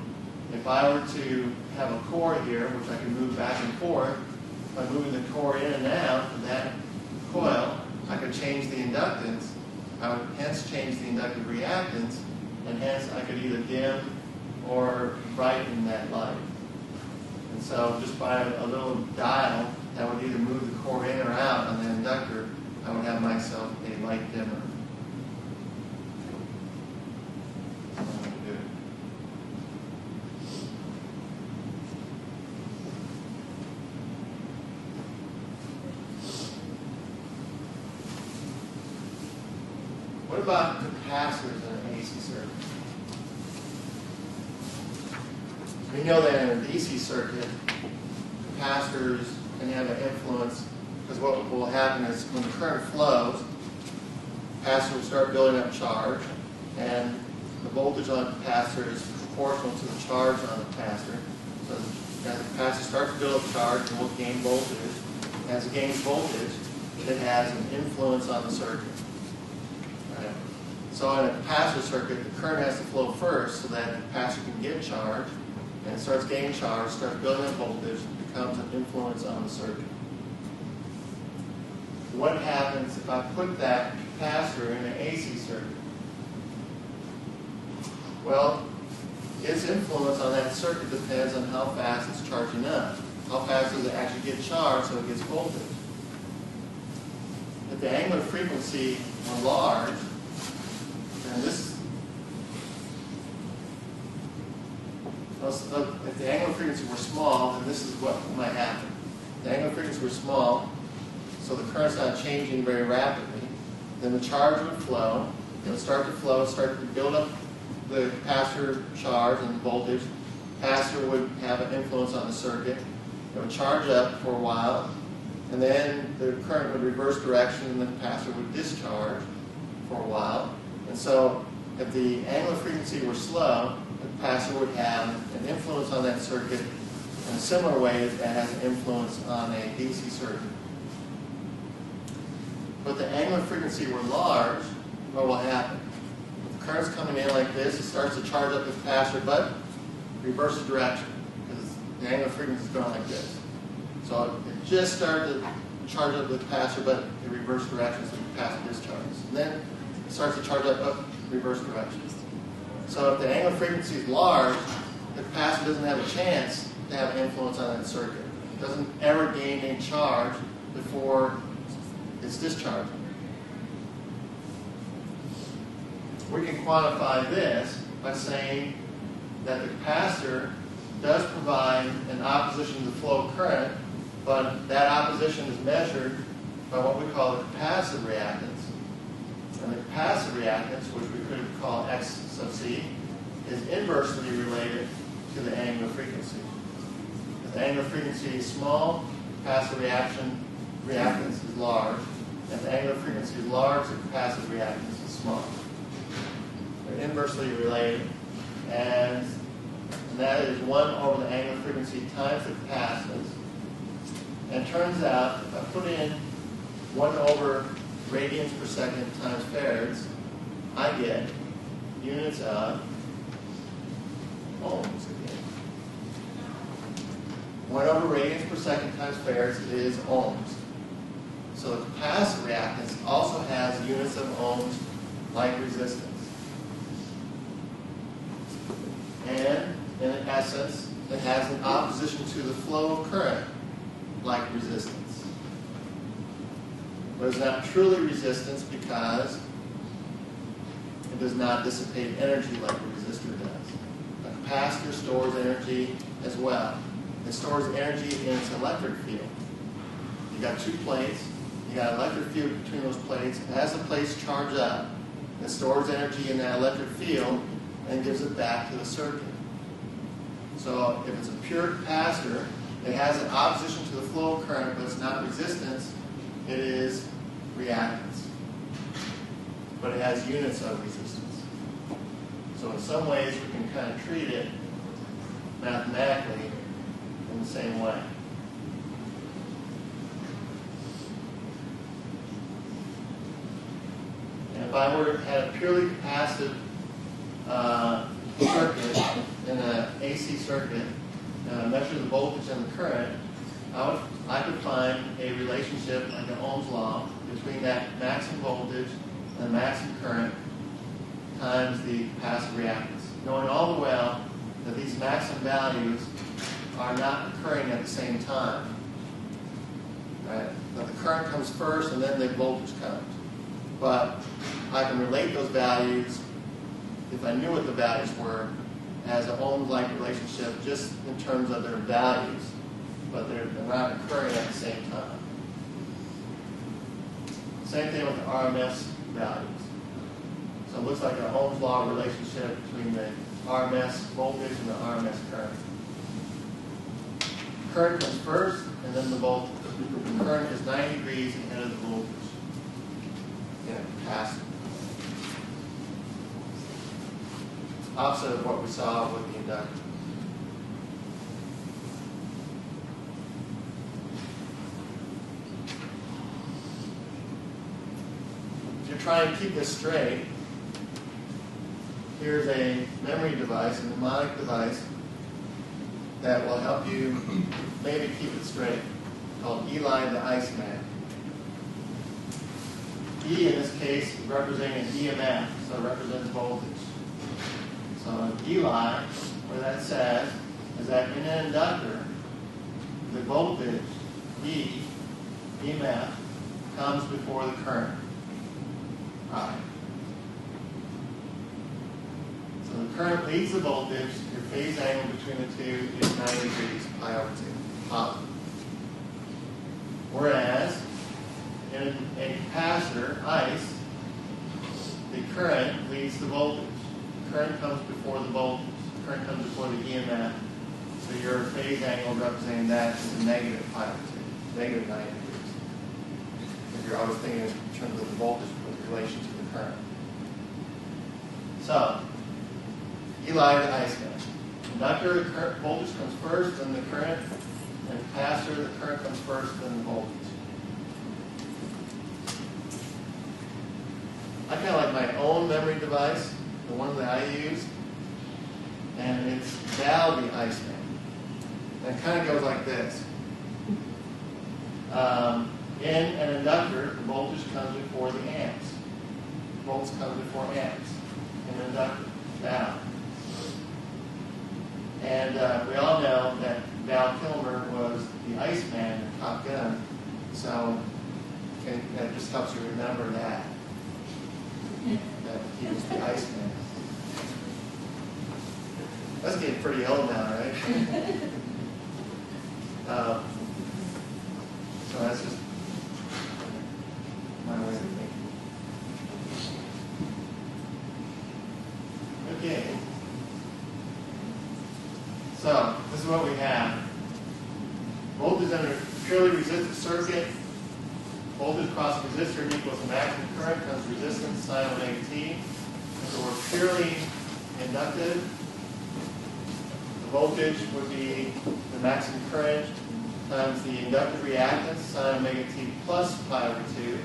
if I were to have a core here, which I can move back and forth, by moving the core in and out of that coil, I could change the inductance. I would hence change the inductive reactance, and hence I could either dim or brighten that light. And so just by a little dial that would either move the core in or out on the inductor, I would have myself a light dimmer. That's what I'm going to do. What about capacitors in an AC circuit? We know that in a DC circuit, capacitors can have an influence, because what will happen is when the current flows, the capacitor will start building up charge, and the voltage on the capacitor is proportional to the charge on the capacitor. So as the capacitor starts to build up charge, it will gain voltage. As it gains voltage, it has an influence on the circuit. Right? So in a capacitor circuit, the current has to flow first so that the capacitor can get charge, and it starts gaining charge, starts building up voltage, becomes an influence on the circuit. What happens if I put that capacitor in an AC circuit? Well, its influence on that circuit depends on how fast it's charging up. How fast does it actually get charged so it gets voltage? If the angular frequency were large, then if the angular frequency were small, then this is what might happen. If the angular frequency were small, so the current's not changing very rapidly, then the charge would flow. It would start to flow, start to build up the capacitor charge and voltage. The capacitor would have an influence on the circuit. It would charge up for a while, and then the current would reverse direction, and the capacitor would discharge for a while. And so if the angular frequency were slow, the capacitor would have an influence on that circuit in a similar way that has an influence on a DC circuit. But the angular frequency were large, what will happen? If the current's coming in like this, it starts to charge up the capacitor, but reverse the direction, because the angular frequency is going like this. So it just started to charge up the capacitor, but in reverse directions, so the capacitor discharges. And then it starts to charge up reverse directions. So if the angular frequency is large, the capacitor doesn't have a chance to have influence on that circuit. It doesn't ever gain any charge before it's discharging. We can quantify this by saying that the capacitor does provide an opposition to the flow of current, but that opposition is measured by what we call the capacitive reactance. And the capacitive reactance, which we could call X sub C, is inversely related to the angular frequency. If the angular frequency is small, capacitive reactance is large. If the angular frequency is large, the capacitive reactance is small. They're inversely related, and that is 1 over the angular frequency times the capacitance. And it turns out, if I put in 1 over radians per second times farads, I get units of ohms again. 1 over radians per second times farads is ohms. So the capacitive reactance also has units of ohms like resistance. And in essence, it has an opposition to the flow of current like resistance. But it's not truly resistance because it does not dissipate energy like a resistor does. A capacitor stores energy as well. It stores energy in its electric field. You got 2 plates, you got electric field between those plates. As the plates charge up, it stores energy in that electric field and gives it back to the circuit. So if it's a pure capacitor, it has an opposition to the flow of current, but it's not resistance, it is reactance. But it has units of resistance. So in some ways we can kind of treat it mathematically in the same way. And if I were to have a purely capacitive circuit in an AC circuit, measure the voltage and the current, I could find a relationship like an Ohm's law between that maximum voltage and maximum current times the capacitive reactance, knowing all the while that these maximum values are not occurring at the same time. Right? That the current comes first and then the voltage comes. But I can relate those values, if I knew what the values were, as an Ohm-like relationship just in terms of their values, but they're not occurring at the same time. Same thing with the RMS values. So it looks like an Ohm's law relationship between the RMS voltage and the RMS current. Current comes first and then the voltage. The current is 90 degrees ahead of the voltage in a capacitor. Opposite of what we saw with the inductor. If you're trying to keep this straight, here's a memory device, a mnemonic device, that will help you maybe keep it straight, called Eli the Iceman. E in this case is representing an EMF, so it represents voltage. So Eli, what that says is that in an inductor, the voltage, E, EMF, comes before the current, I. So the current leads the voltage, your phase angle between the two is 90 degrees, pi over 2, positive. Whereas, in a capacitor, ice, the current leads the voltage. Current comes before the voltage. Current comes before the EMF. So your phase angle representing that is a negative pi over 2, negative 90 degrees. If you're always thinking in terms of the voltage with relation to the current. So, Eli the Iceman. Inductor, the current voltage comes first, then the current. And capacitor, the current comes first, then the voltage. I kind of like my own memory device, the one that I use, and it's Val the Iceman. And it kind of goes like this. In an inductor, the voltage comes before the amps. Volts come before amps in an inductor. Now, and we all know that Val Kilmer was the Iceman in Top Gun, so that just helps you remember that he was the Iceman. That's getting pretty old now, right? So that's just my way of thinking. Okay. So this is what we have. Voltage under a purely resistive circuit. Voltage across the resistor equals the maximum current times resistance sine omega t. So we're purely inductive. The voltage would be the maximum current times the inductive reactance sine omega t plus pi over 2,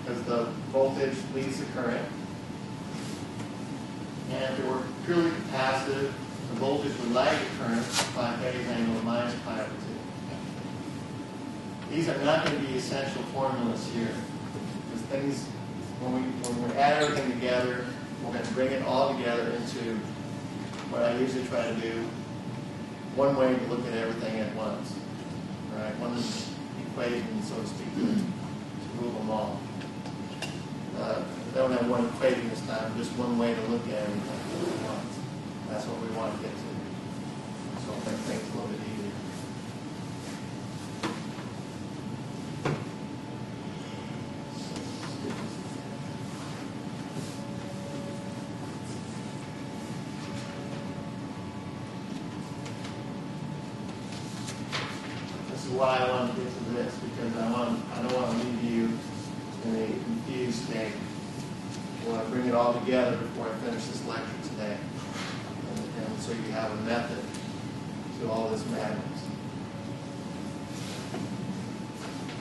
because the voltage leads the current. And if it were purely capacitive, the voltage would lag the current by a phase angle of minus pi over 2. These are not going to be essential formulas here. Because things, when we add everything together, we're going to bring it all together into what I usually try to do, one way to look at everything at once. Right? One equation, so to speak, to rule them all. Don't have one equation this time, just one way to look at everything at once. That's what we want to get to. So I'll make things a little bit easier. This is why I want to get to this, because I don't want to leave you in a confused state. I want to bring it all together before I finish this lecture today. And so you have a method to all this madness.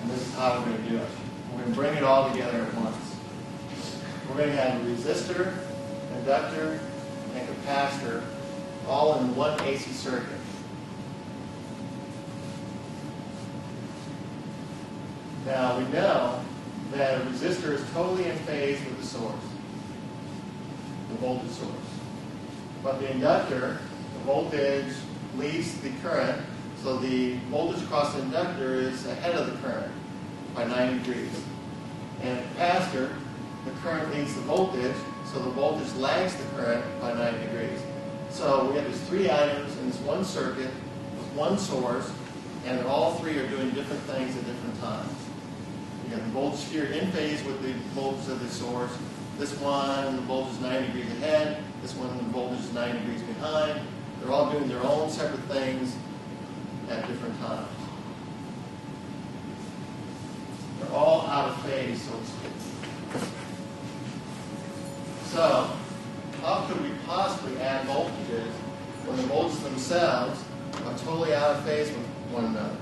And this is how we're going to do it. We're going to bring it all together at once. We're going to have a resistor, inductor, and capacitor all in one AC circuit. Now we know that a resistor is totally in phase with the source, the voltage source. But the inductor, the voltage leads the current, so the voltage across the inductor is ahead of the current by 90 degrees. And a capacitor, the current leads the voltage, so the voltage lags the current by 90 degrees. So we have these three items in this one circuit with one source, and all three are doing different things at different times. You have the voltage here in phase with the voltage of the source. This one, the voltage is 90 degrees ahead. This one, the voltage is 90 degrees behind. They're all doing their own separate things at different times. They're all out of phase, so to speak. So, how could we possibly add voltages when the voltages themselves are totally out of phase with one another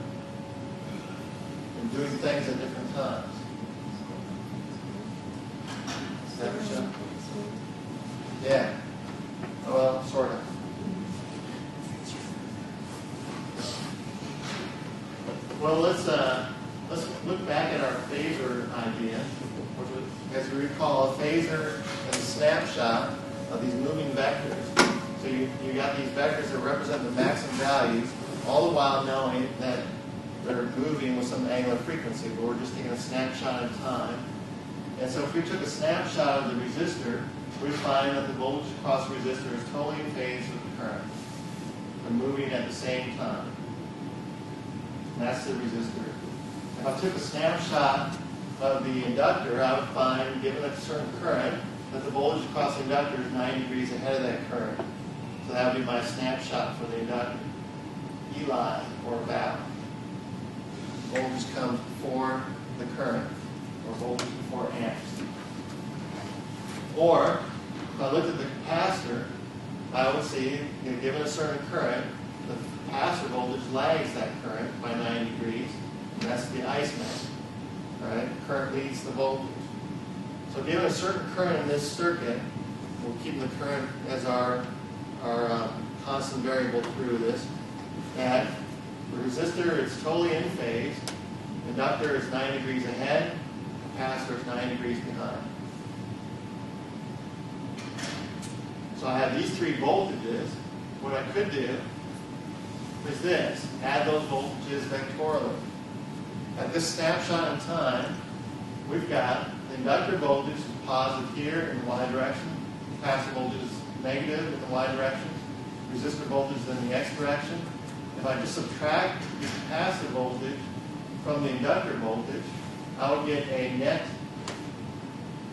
and doing things at different times? Is that what you? Yeah. Well, sort of. Well, let's look back at our phasor idea. As we recall, a phasor is a snapshot of these moving vectors. So you got these vectors that represent the maximum values, all the while knowing that they're moving with some angular frequency, but we're just taking a snapshot in time. And so if we took a snapshot of the resistor, we find that the voltage across the resistor is totally in phase with the current. They're moving at the same time. And that's the resistor. If I took a snapshot of the inductor, I would find, given a certain current, that the voltage across the inductor is 90 degrees ahead of that current. So that would be my snapshot for the inductor. Eli, or Val. Voltage comes before the current, or voltage before amps. Or, if I looked at the capacitor, I would see, given a certain current, the capacitor voltage lags that current by 90 degrees, and that's the Iceman. Right? Current leads the voltage. So given a certain current in this circuit, we're keeping the current as our constant variable through this, that the resistor is totally in phase, Inductor is 90 degrees ahead, capacitor is 90 degrees behind. So I have these three voltages. What I could do is this, add those voltages vectorially. At this snapshot in time, we've got the inductor voltage is positive here in the y direction, capacitor voltage is negative in the y direction, resistor voltage is in the x direction. If I just subtract the capacitor voltage from the inductor voltage, I would get a net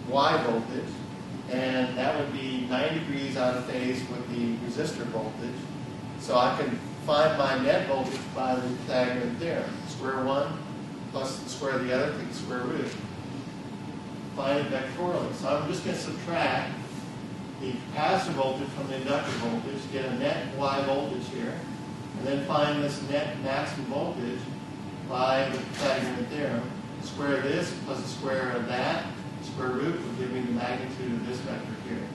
y voltage, and that would be 90 degrees out of phase with the resistor voltage. So I can find my net voltage by the Pythagorean theorem. Square one plus the square of the other, take the square root. Find it vectorially. So I'm just going to subtract the capacitor voltage from the inductor voltage, get a net y voltage here, and then find this net maximum voltage by the Pythagorean theorem. Square this plus the square of that, square root will give me the magnitude of this vector here.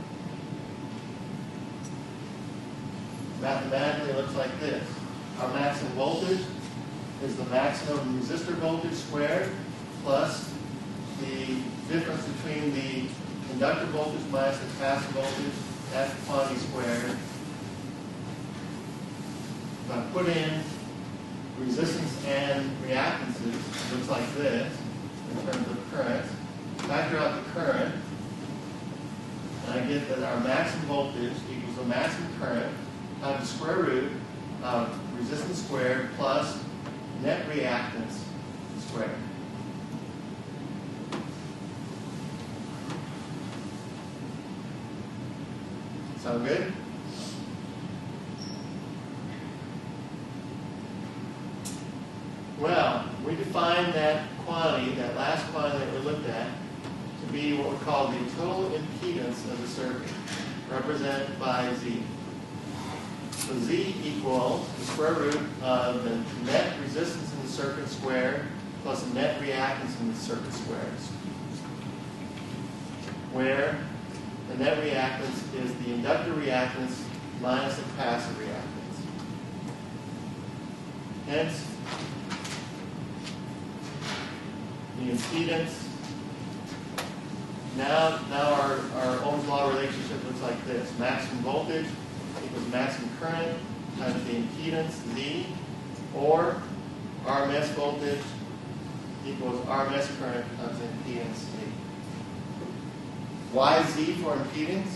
Mathematically, it looks like this. Our maximum voltage is the maximum resistor voltage squared plus the difference between the inductor voltage minus the capacitor voltage, that's the quantity squared. If I put in resistance and reactances, it looks like this in terms of current. Factor out the current, and I get that our maximum voltage equals the maximum current times the square root of resistance squared plus net reactance squared. Sound good? Well, we define that quantity, that last quantity that we looked at, to be what we call the total impedance of the circuit, represented by Z. So Z equals the square root of the net resistance in the circuit squared plus the net reactance in the circuit squared, where the net reactance is the inductor reactance minus the capacitor reactance. Hence, the impedance. Now our Ohm's law relationship looks like this. Maximum voltage equals maximum current times the impedance, Z, or RMS voltage equals RMS current times the impedance, Z. Why Z for impedance?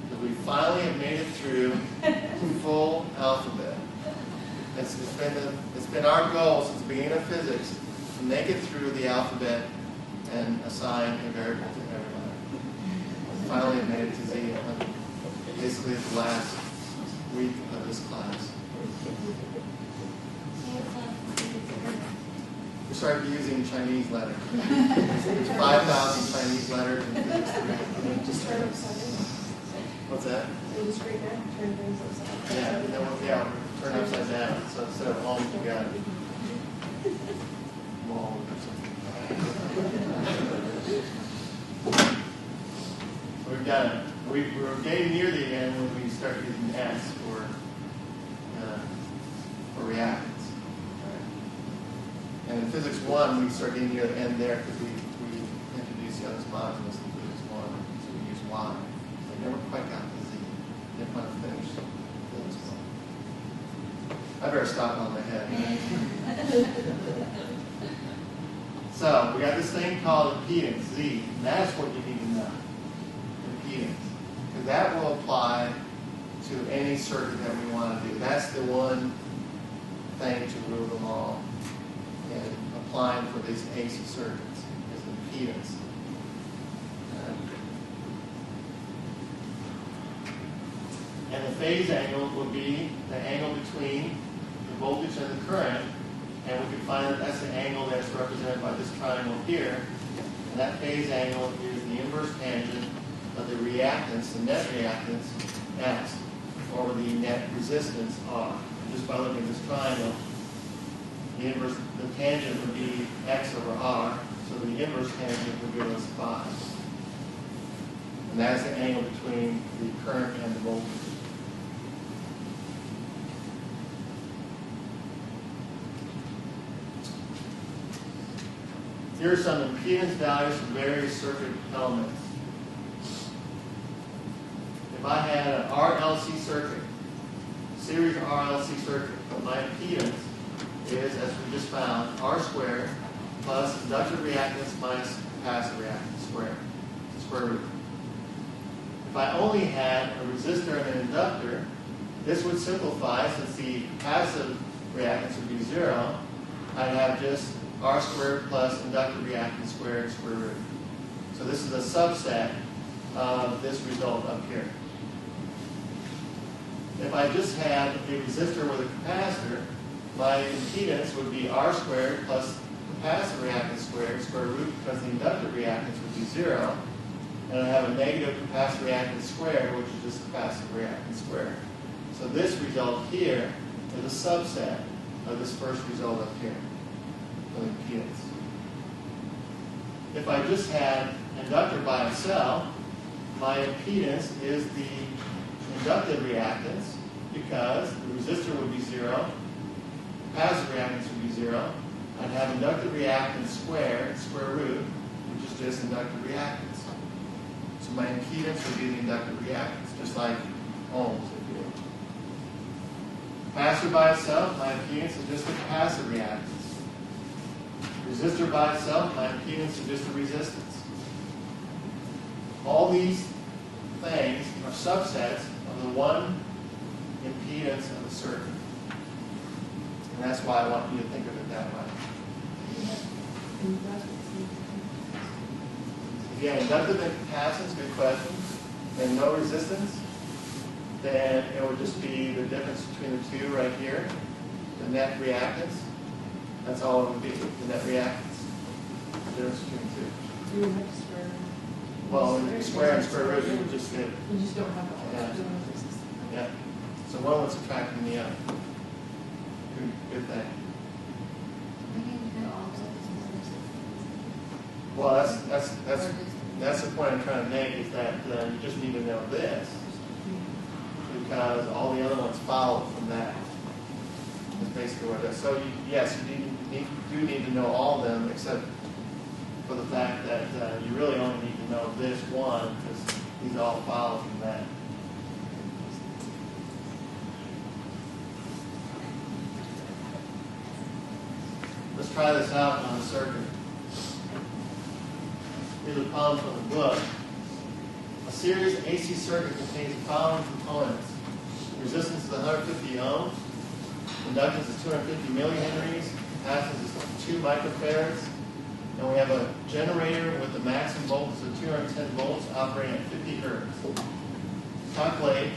Because we finally have made it through full alphabet. It's been our goal since the beginning of physics to make it through the alphabet and assign a variable to every letter. We finally have made it to Z, basically the last week of this class. We started using Chinese letters. There's 5,000 Chinese letters in physics. Just turn upside down. What's that? They just read that, turn things upside down. Yeah, turn upside down. So instead of Ohm, you got Mole or something. We've got it. We're getting near the end when we start using S for reactance. And in Physics 1, we start getting near the end there because we introduced the other modulus in Physics 1, so we use Y. We never quite got to Z. Didn't quite finish Physics 1. I better stop on my head. So, we got this thing called impedance, Z, and that's what you need to know. Impedance. Because that will apply to any circuit that we want to do. That's the one thing to rule them all. And applying for these AC circuits is impedance. And the phase angle would be the angle between the voltage and the current, and we can find that that's the angle that's represented by this triangle here. And that phase angle is the inverse tangent of the reactance, the net reactance, S, over the net resistance, R. And just by looking at this triangle, the tangent would be X over R, so the inverse tangent would give us 5. And that's the angle between the current and the voltage. Here are some impedance values for various circuit elements. If I had an RLC circuit, series RLC circuit, my impedance is, as we just found, R squared plus inductive reactance minus capacitive reactance squared, square root. If I only had a resistor and an inductor, this would simplify since the capacitive reactance would be 0. I'd have just R squared plus inductive reactance squared square root. So this is a subset of this result up here. If I just had a resistor with a capacitor, my impedance would be R squared plus capacitive reactance squared square root because the inductive reactance would be 0. And I have a negative capacitive reactance squared, which is just capacitive reactance squared. So this result here is a subset of this first result up here for the impedance. If I just had inductor by itself, my impedance is the inductive reactance because the resistor would be 0, capacitive reactance would be 0. I'd have inductive reactance squared, square root, which is just inductive reactance. So my impedance would be the inductive reactance, just like ohms, if you will. Capacitor by itself, my impedance is just the capacitive reactance. Resistor by itself, my impedance is just the resistance. All these things are subsets of the one impedance of a circuit. And that's why I want you to think of it that way. Again, inductive and capacitance, good question. And no resistance, then it would just be the difference between the two right here, the net reactance. That's all it would be, the net reactance. The difference between the two. You would have to square. Well, when you square and square root, you would just get, You just don't have to always do another system. yeah. So one would subtract from the other. Good thing. Well, that's the point I'm trying to make, is that you just need to know this because all the other ones follow from that. That's basically what it is. So yes, you do need to know all of them except for the fact that you really only need to know this one because these all follow from that. Let's try this out on a circuit. Here's a problem from the book. A series AC circuit contains the following components. Resistance is 150 ohms. Inductance is 250 millihenries. Capacitance is 2 microfarads. And we have a generator with a maximum voltage of 210 volts operating at 50 hertz. Calculate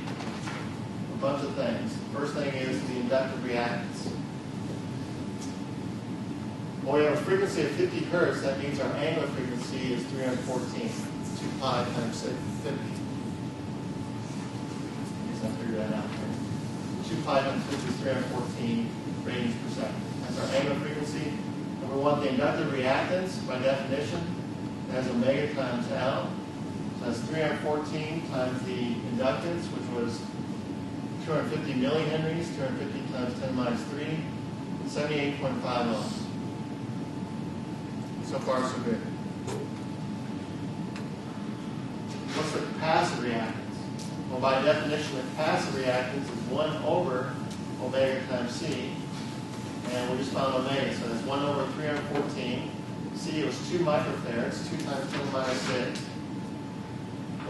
a bunch of things. The first thing is the inductive reactance. Well, we have a frequency of 50 hertz. That means our angular frequency is 314. 2 pi times 50. I guess I figured that out here. 2 pi times 50 is 314 radians per second. That's our angular frequency. And we want the inductive reactance, by definition, as omega times L. So that's 314 times the inductance, which was 250 millihenries, 250 times 10 minus 3, 78.5 ohms. So far, so good. What's the capacitive reactance? Well, by definition, the capacitive reactance is 1 over omega times C. And we just found omega, so that's 1 over 314. C was 2 microfarads, 2 times 10 minus 6.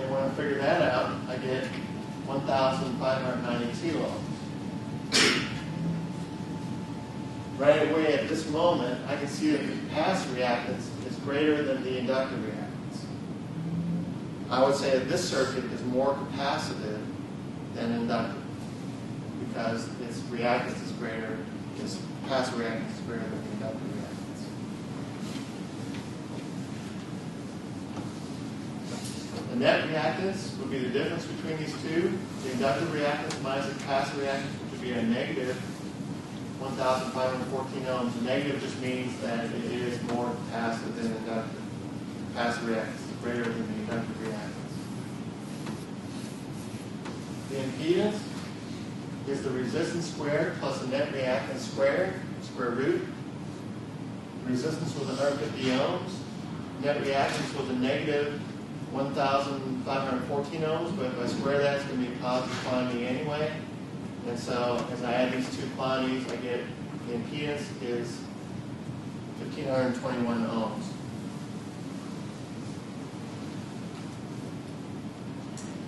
And when I figure that out, I get 1,590 kilohms. Right away at this moment, I can see that the capacitive reactance is greater than the inductive reactance. I would say that this circuit is more capacitive than inductive because its reactance is greater, its capacitive reactance is greater than the inductive reactance. The net reactance would be the difference between these two. The inductive reactance minus the capacitive reactance, which would be a negative 1,514 ohms. The negative just means that it is more capacitive than inductive. Capacitive reactance is greater than the inductive reactance. The impedance is the resistance squared plus the net reactance squared, square root. resistance was 150 ohms. Net reactance was a negative 1,514 ohms, but if I square that, it's going to be a positive quantity anyway. And so as I add these two quantities, I get the impedance is 1,521 ohms.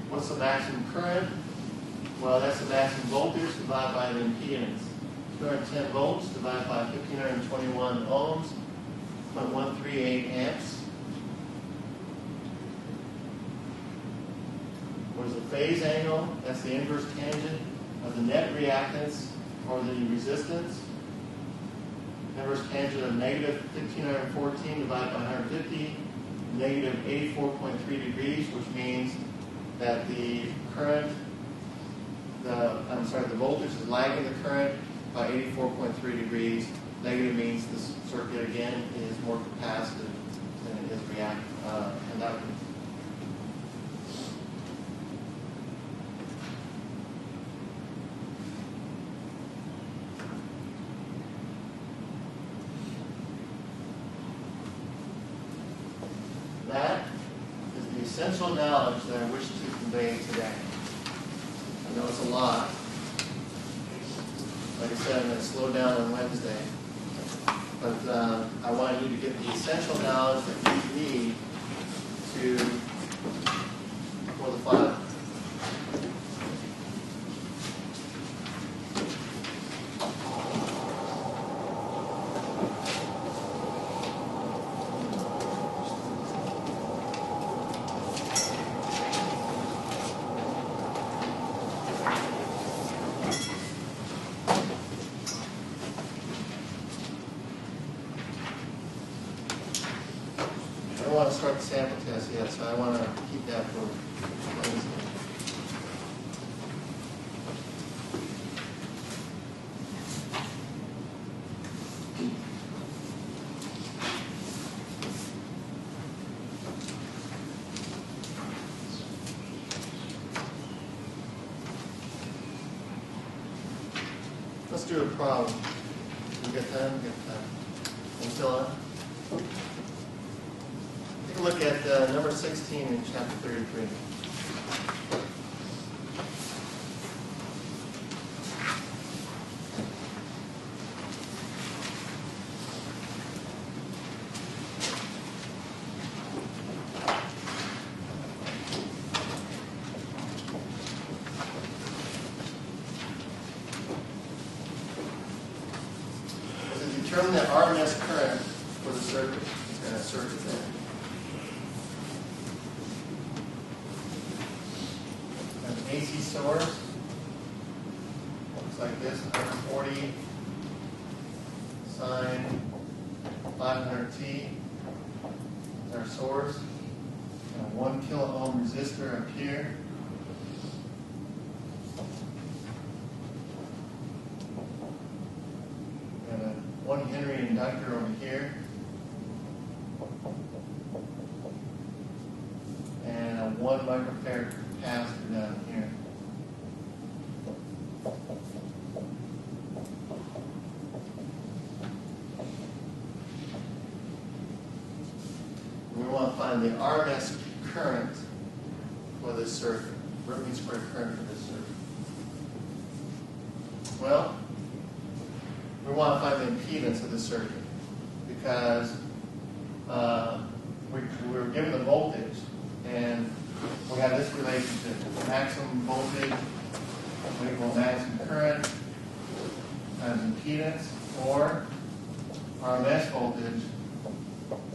What's the maximum current? Well, that's the maximum voltage divided by the impedance. 210 volts divided by 1,521 ohms, 0.138 amps. What is the phase angle? That's the inverse tangent of the net reactance or the resistance. Inverse tangent of negative 1,514 divided by 150, negative 84.3 degrees, which means that the current, the voltage is lagging the current by 84.3 degrees. Negative means the circuit again is more capacitive than it is conductive. That is the essential knowledge that I wish to convey today. I know it's a lot. Like I said, I'm going to slow down on Wednesday. But I want you to get the essential knowledge that you need for the file. I don't want to start the sample test yet, so I want to keep that for Wednesday. Let's do a problem. We get time? Get time. Until take a look at number 16 in chapter 33. Determine the RMS current for the circuit. Circuit there. An AC source. Looks like this, 140 sine 500T is our source. And a 1 kilo ohm resistor up here. And a 1 Henry inductor over here. And a 1 microfarad capacitor down here. We want to find the RMS current for this circuit, root mean square current for this circuit. Well, we want to find the impedance of the circuit because we were given the voltage and we have this relationship. Maximum voltage will equal maximum current times impedance, or RMS voltage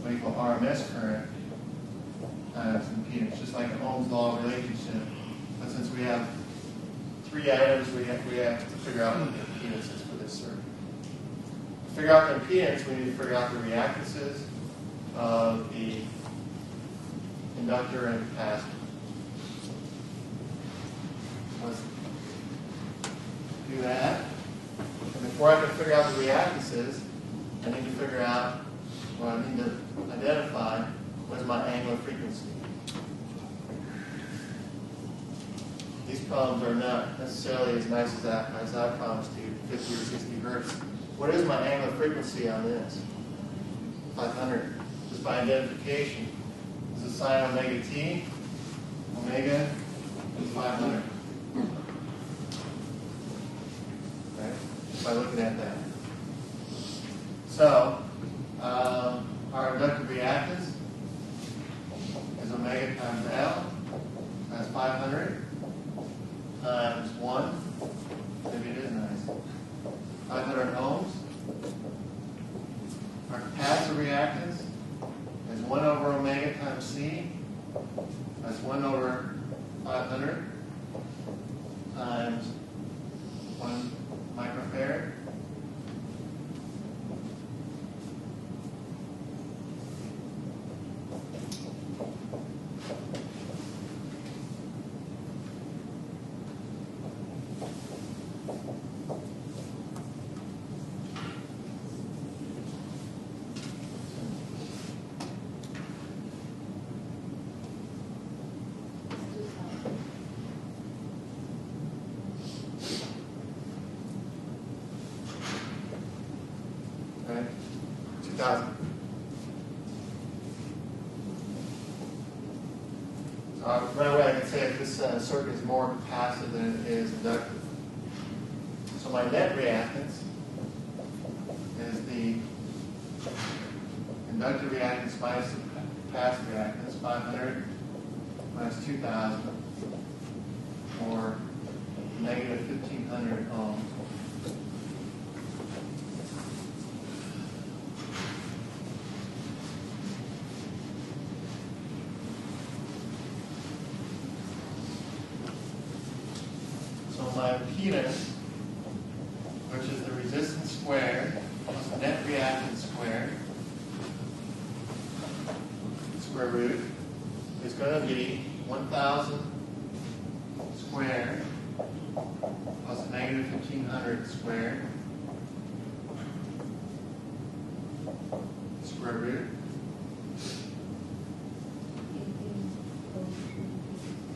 will equal RMS current times impedance, just like an Ohm's law relationship. But since we have three items, we have to figure out what the impedance is for this circuit. To figure out the impedance, we need to figure out the reactances of the inductor and capacitor. Let's do that. And before I can figure out the reactances, I need to figure out, or I need to identify what is my angular frequency. These problems are not necessarily as nice as I promised you, 50 or 60 hertz. What is my angular frequency on this? 500. Just by identification. This is sine omega t. Omega is 500. Okay? By looking at that. So, our inductive reactance is omega times L. That's 500 times 1. Maybe it is nice. 500 ohms. Our capacitor reactance is 1 over omega times C. That's 1 over 500 times 1 microfarad. Okay, 2000. So right away I can say that this circuit is more capacitive than it is inductive. So my net reactance is the inductive reactance minus the capacitive reactance, 500 minus 2000, or negative 1500 ohms. So my impedance, which is the resistance squared plus the net reactance squared, square root, is going to be 1000 squared plus negative 1500 squared square root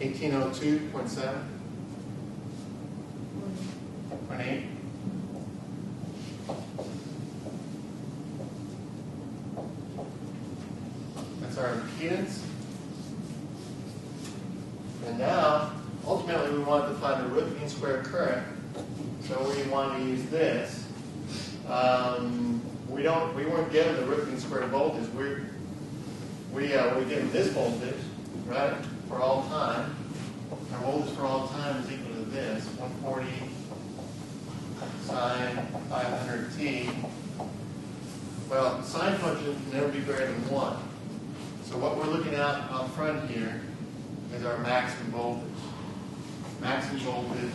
1802.7. 0.8. That's our impedance. And now, ultimately, we want to find the root mean square current. So we want to use this. We weren't given the root mean square voltage. We're given this voltage, right, for all time. Our voltage for all time is equal to this, 140 sine 500t. Well, the sine function can never be greater than 1. So what we're looking at up front here is our maximum voltage. Maximum voltage,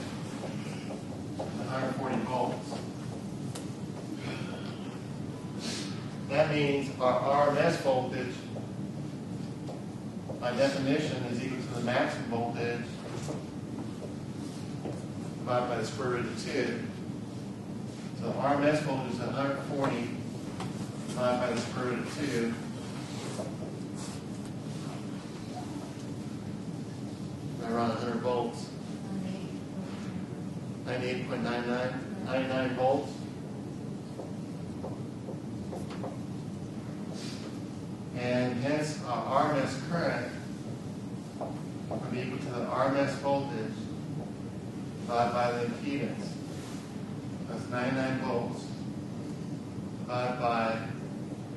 140 volts. That means our RMS voltage, by definition, is equal to the maximum voltage divided by the square root of 2. So RMS voltage is 140 divided by the square root of 2. Around 100 volts. 98.99, 99 volts. And hence our RMS current would be equal to the RMS voltage divided by the impedance. That's 99 volts divided by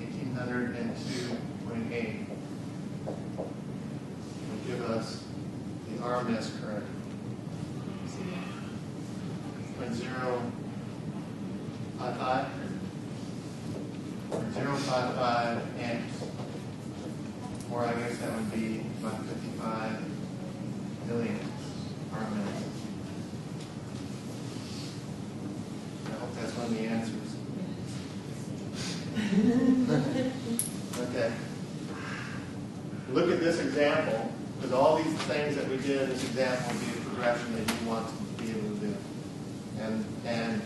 1802.8 will give us the RMS current. 0.055 or 0.55 amps, or I guess that would be about 55 million RMS. I hope that's one of the answers. Okay. Look at this example, because all these things that we did in this example will be a progression that you want to be able to do. And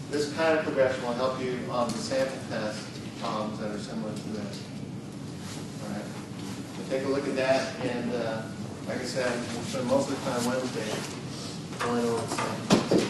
this kind of progression will help you on the sample test problems that are similar to this. All right. So take a look at that, and like I said, we'll spend most of the time Wednesday going over the sample test.